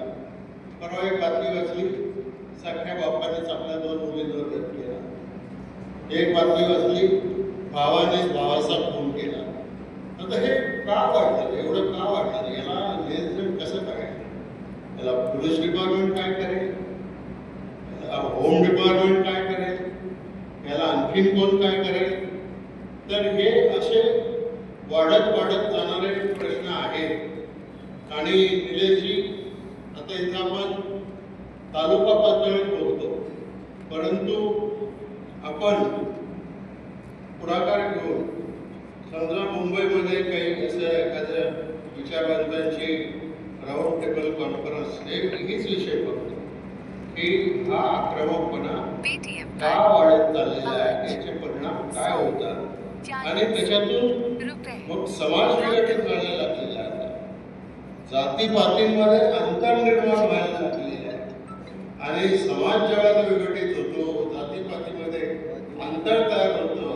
परवा एक बातमी वाचली, सख्या बापानेच आपल्या 2 मुलींवर रेप केला. एक बातमी वाचली, भावानेच भावाचा खून केला. आता हे का वाढलं, एवढं का वाढलं, याला नियंत्रण कसं करायचं, याला पोलीस डिपार्टमेंट काय करेल, होम डिपार्टमेंट काय करेल, याला आणखीन कोण काय करेल. तर हे असे वाढत जाणारे प्रश्न आहेत. आणि निलेशजी, आता इथं आपण तालुका पातळीवर बोलतो, परंतु आपण पुढाकार घेऊन समजा मुंबईमध्ये काही असं एखाद्या विचारवंतांची राऊंड टेबल कॉन्फरन्स हीच विषय बघतो की हा आक्रमकपणा का वाढत चाललेला आहे, याचे परिणाम काय होतात आणि त्याच्यातून मग समाज विघटित व्हायला लागलेला आहे. जातीपातींमध्ये अंतर निर्माण व्हायला लागलेले आहे आणि समाज जेव्हा विघटित होतो, जातीपातीमध्ये अंतर तयार होतं,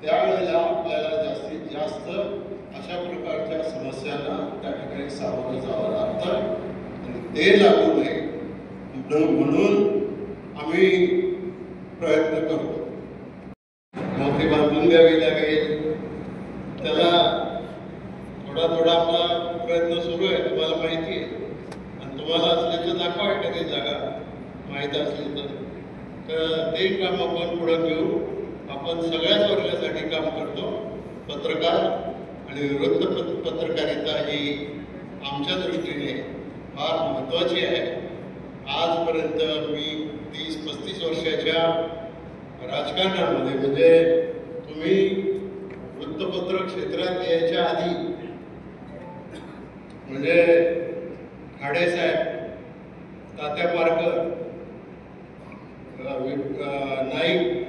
त्यावेळेला आपल्याला जास्तीत जास्त अशा प्रकारच्या समस्यांना त्या ठिकाणी सामोरं जावं लागतं आणि ते लागू नये म्हणून आम्ही प्रयत्न करतो. मग ते बांधून द्यावी लागेल, त्याला थोडा आपला प्रयत्न सुरू आहे, तुम्हाला माहिती आहे. आणि तुम्हाला असले तर दाखवा एखादी जागा माहीत असली तर ते काम आपण पुढे घेऊ. आपण सगळ्याच वर्गासाठी काम करतो. पत्रकार आणि वृत्तपत्रकारिता ही आमच्या दृष्टीने फार महत्त्वाची आहे. आजपर्यंत मी 30-35 वर्षाच्या राजकारणामध्ये, म्हणजे तुम्ही वृत्तपत्र क्षेत्रात यायच्या आधी म्हणजे खाडेसाहेब, तात्या पारकर, नाईक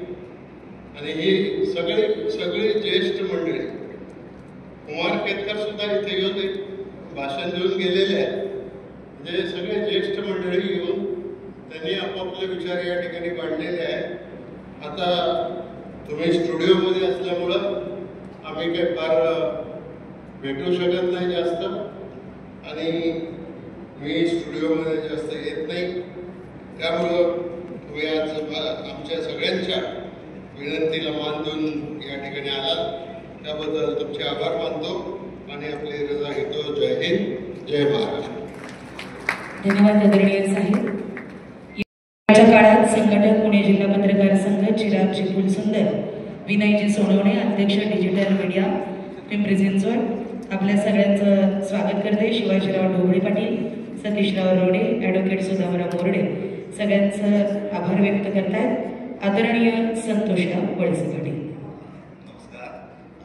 आणि ही सगळी ज्येष्ठ मंडळी, कुमार केतकर सुद्धा इथे येऊन भाषण देऊन गेलेले आहेत. म्हणजे सगळे ज्येष्ठ मंडळी येऊन त्यांनी आपापले विचार या ठिकाणी मांडलेले आहेत. आता तुम्ही स्टुडिओमध्ये असल्यामुळं आम्ही काही फार भेटू शकत नाही जास्त आणि मी स्टुडिओमध्ये जास्त येत नाही, त्यामुळं तुम्ही आज आमच्या सगळ्यांच्या विनंतीला मान देऊन या ठिकाणी आलात, त्याबद्दल तुमचे आभार मानतो आणि आपली रजा घेतो. जय हिंद, जय महाराष्ट्र. धन्यवाद आदरणीय साहेब. याच्या काळात संघटक पुणे जिल्हा पत्रकार संघ, चिरागजी फुलसुंदर, विनयजी सोनवणे, अध्यक्ष डिजिटल मीडिया पिंपरी चिंचवड, आपल्या सगळ्यांचं स्वागत करते. शिवाजीराव ढोबळे पाटील, सतीशराव रोडे, ॲडव्होकेट सुधामराव मोरडे सगळ्यांचं आभार व्यक्त करतायत. आदरणीय संतोषराव वळसे पाटील. नमस्कार.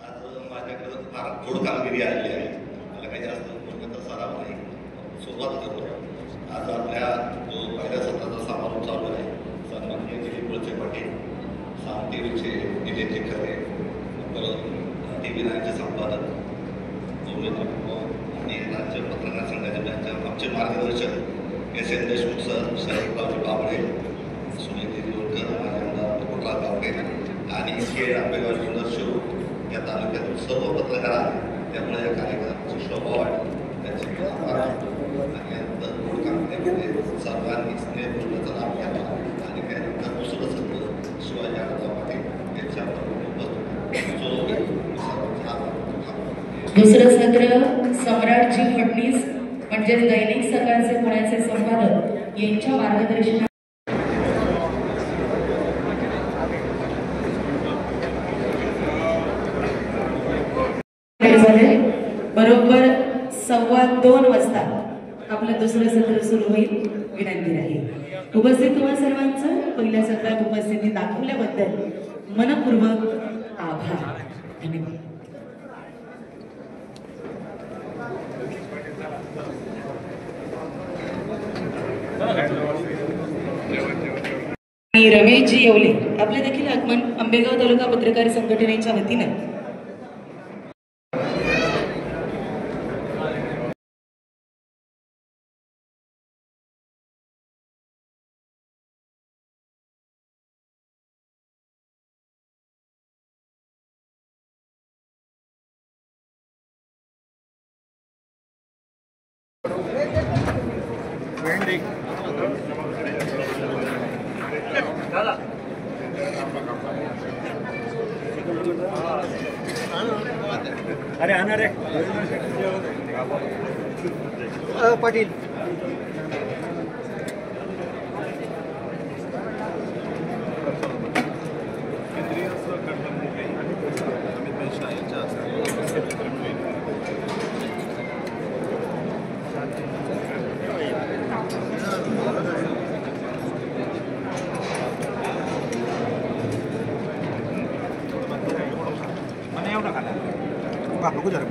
आज माझ्याकडे फार थोडी कामगिरी आलेली आहे, मला काही जास्त पूर्णतः सराव नाही. सुरुवात करतो. आज आपल्या जो पहिल्या सत्राचा समारोप चालू आहे, सन्माननीय दिलीप वळसे पाटील, साम टीव्हीचे निलेशजी खरे, टीव्ही नाईनचे संपादक आणि राज्य पत्रकार संघाचे आमचे मार्गदर्शक एस.एन. देशमुख सर, शरदरावजी बाबळे, सुनील देवकर, माझ्या कोटला गावडे आणि इतके आंबेगाव जुन्नर शिरू या तालुक्यातून सर्व पत्रकार आहेत. त्यामुळे या कार्यक्रमाची शोभा वाढली, त्याचे आभार मानतो. आणि यानंतर मूळ कामगिरीमध्ये सर्वांनी स्नेहपूर्णचा लाभ घ्यावा आणि त्यानंतर दुसरं सत्र शिवाजी आढळराव पाटील यांच्यावर दुसरं सत्र सम्राटजी फडणीस म्हणजेच दैनिक सकाळचे पुण्याचे संपादक यांच्या मार्गदर्शनात बरोबर 2:15 वाजता आपलं दुसरं सत्र सुरू होईल. विनंती राहील उपस्थित तुम्हा सर्वांचं पहिल्या सत्रात उपस्थिती दाखवल्याबद्दल मनपूर्वक आभार. धन्यवाद. आणि रमेशजी येवले आपले देखील आगमन आंबेगाव तालुका पत्रकार संघटनेच्या वतीनं अरे आना रे पाटील बघू जरा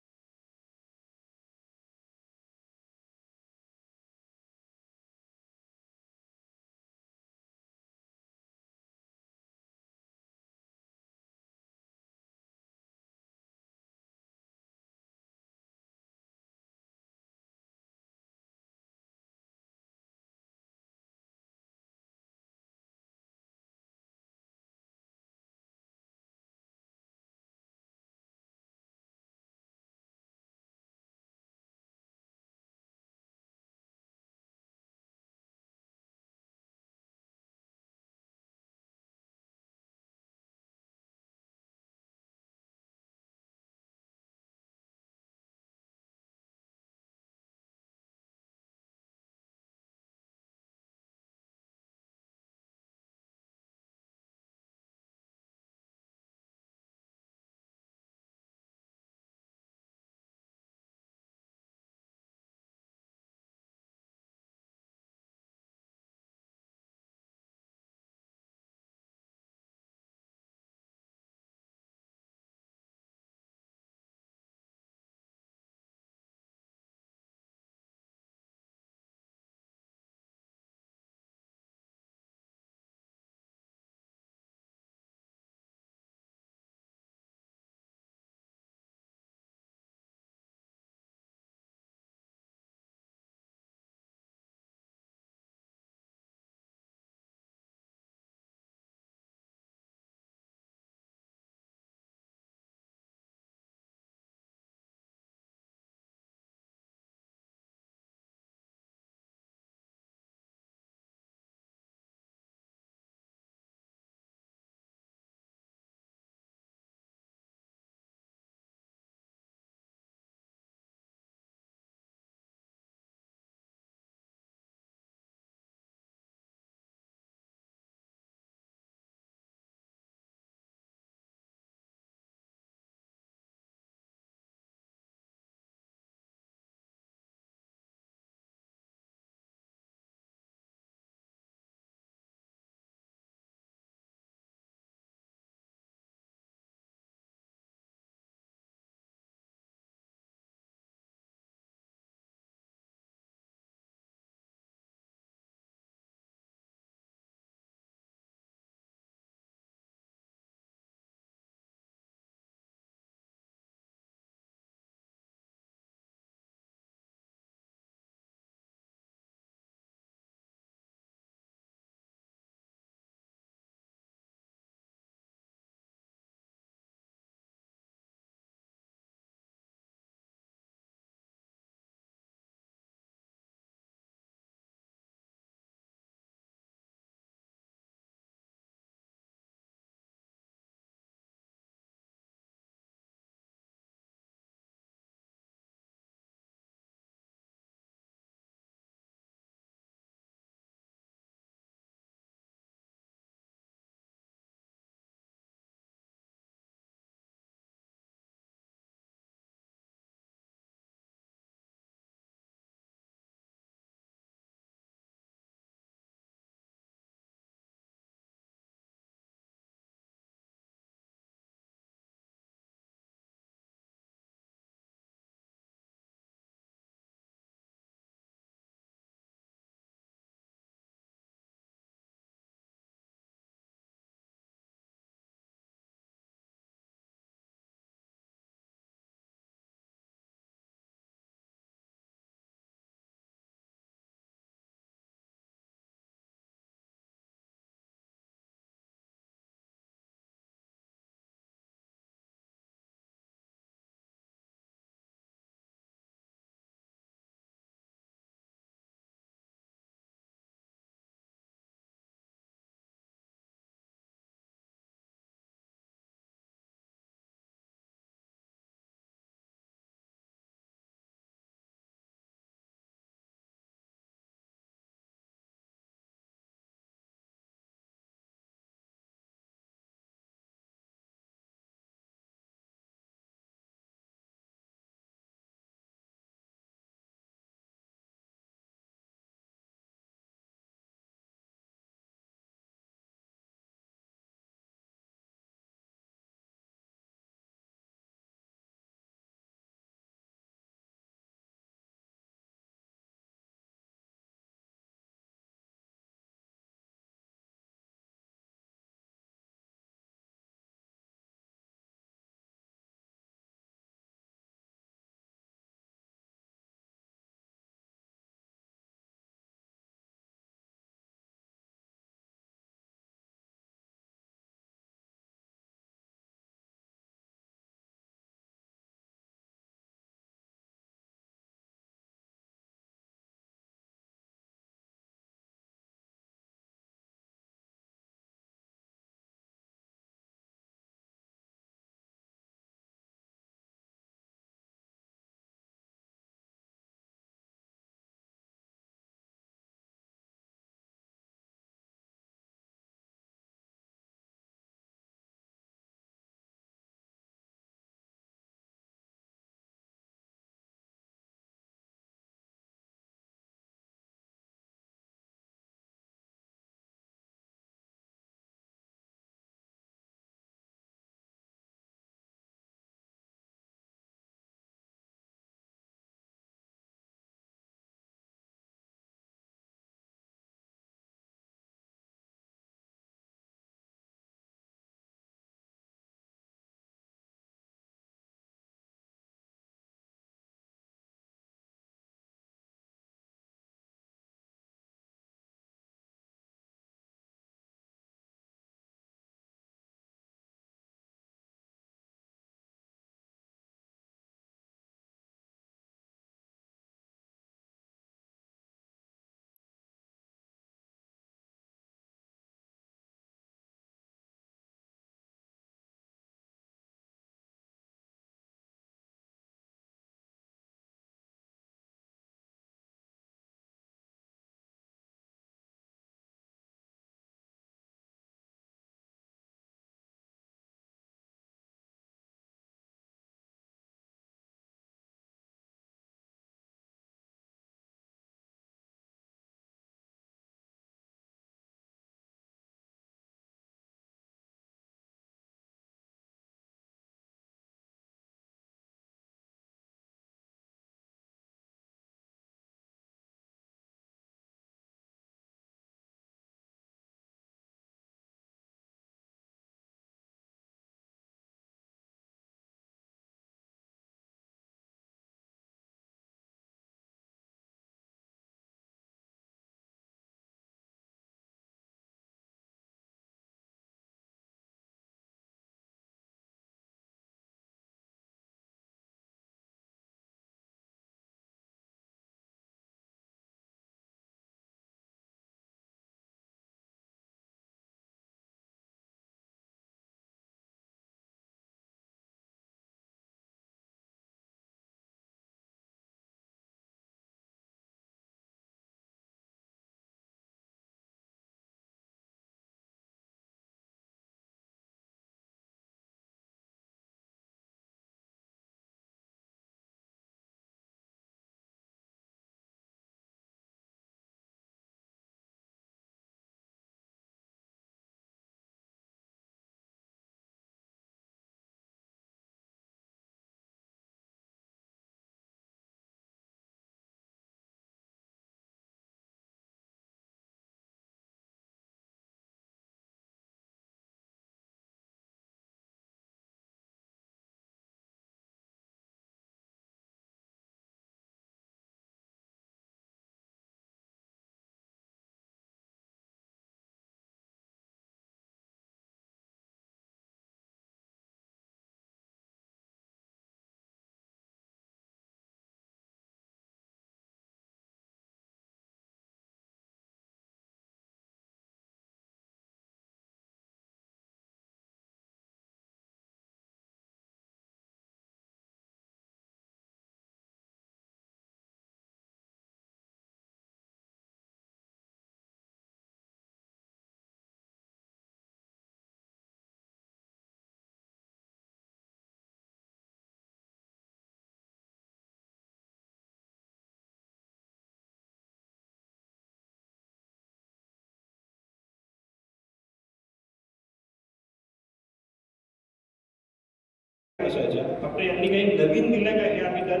असायच्या, फक्त यांनी काही नवीन दिलं का हे आम्ही त्यात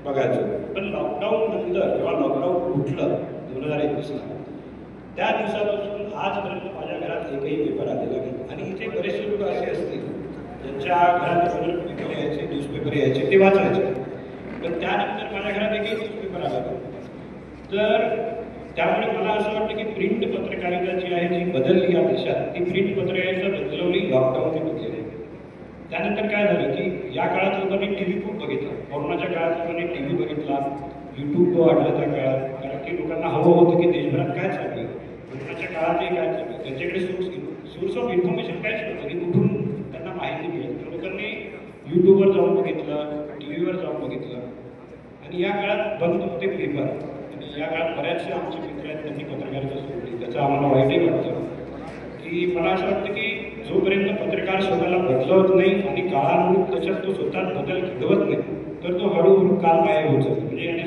बघायचो. पण लॉकडाऊन नंतर जेव्हा लॉकडाऊन उठलं 2021ला, त्या दिवसापासून आजपर्यंत माझ्या घरात एकही पेपर आलेला नाही. आणि इथे बरेचसे लोक असे असतील ज्यांच्या घरात पेपर यायचे, न्यूजपेपर यायचे, ते वाचायचे, पण त्यानंतर माझ्या घरात एकही न्यूजपेपर आला नाही. तर त्यामुळे मला असं वाटतं की प्रिंट पत्रकारिता जी आहे ती बदलली या देशात, ती प्रिंट पत्रकारिता बदलवली लॉकडाऊनने बदलली. त्यानंतर काय झालं की या काळात लोकांनी टीव्ही खूप बघितला. कोरोनाच्या काळात लोकांनी टीव्ही बघितला, युट्यूब वाढलं त्या काळात, कारण की लोकांना हवं होतं की देशभरात काय चाललं, कोरोनाच्या काळातही काय चाललं, त्यांच्याकडे सोर्स ऑफ इन्फॉर्मेशन काहीच नव्हतं की कुठून त्यांना माहिती मिळेल. तर लोकांनी युट्यूबवर जाऊन बघितलं, टीव्हीवर जाऊन बघितलं, आणि या काळात बंद होते पेपर. आणि या काळात बऱ्याचशे आमचे मित्र आहेत त्यांनी पत्रकारिता सोडली. त्याचं आम्हाला वाईटही वाटतं की मला असं वाटतं की जोपर्यंत पत्रकार स्वतःला बदलवत नाही आणि काळानुरूप त्याच्यात तो स्वतः बदल घडवत नाही, तर तो हळूहळू कालबाह्य होत जातो. म्हणजे याने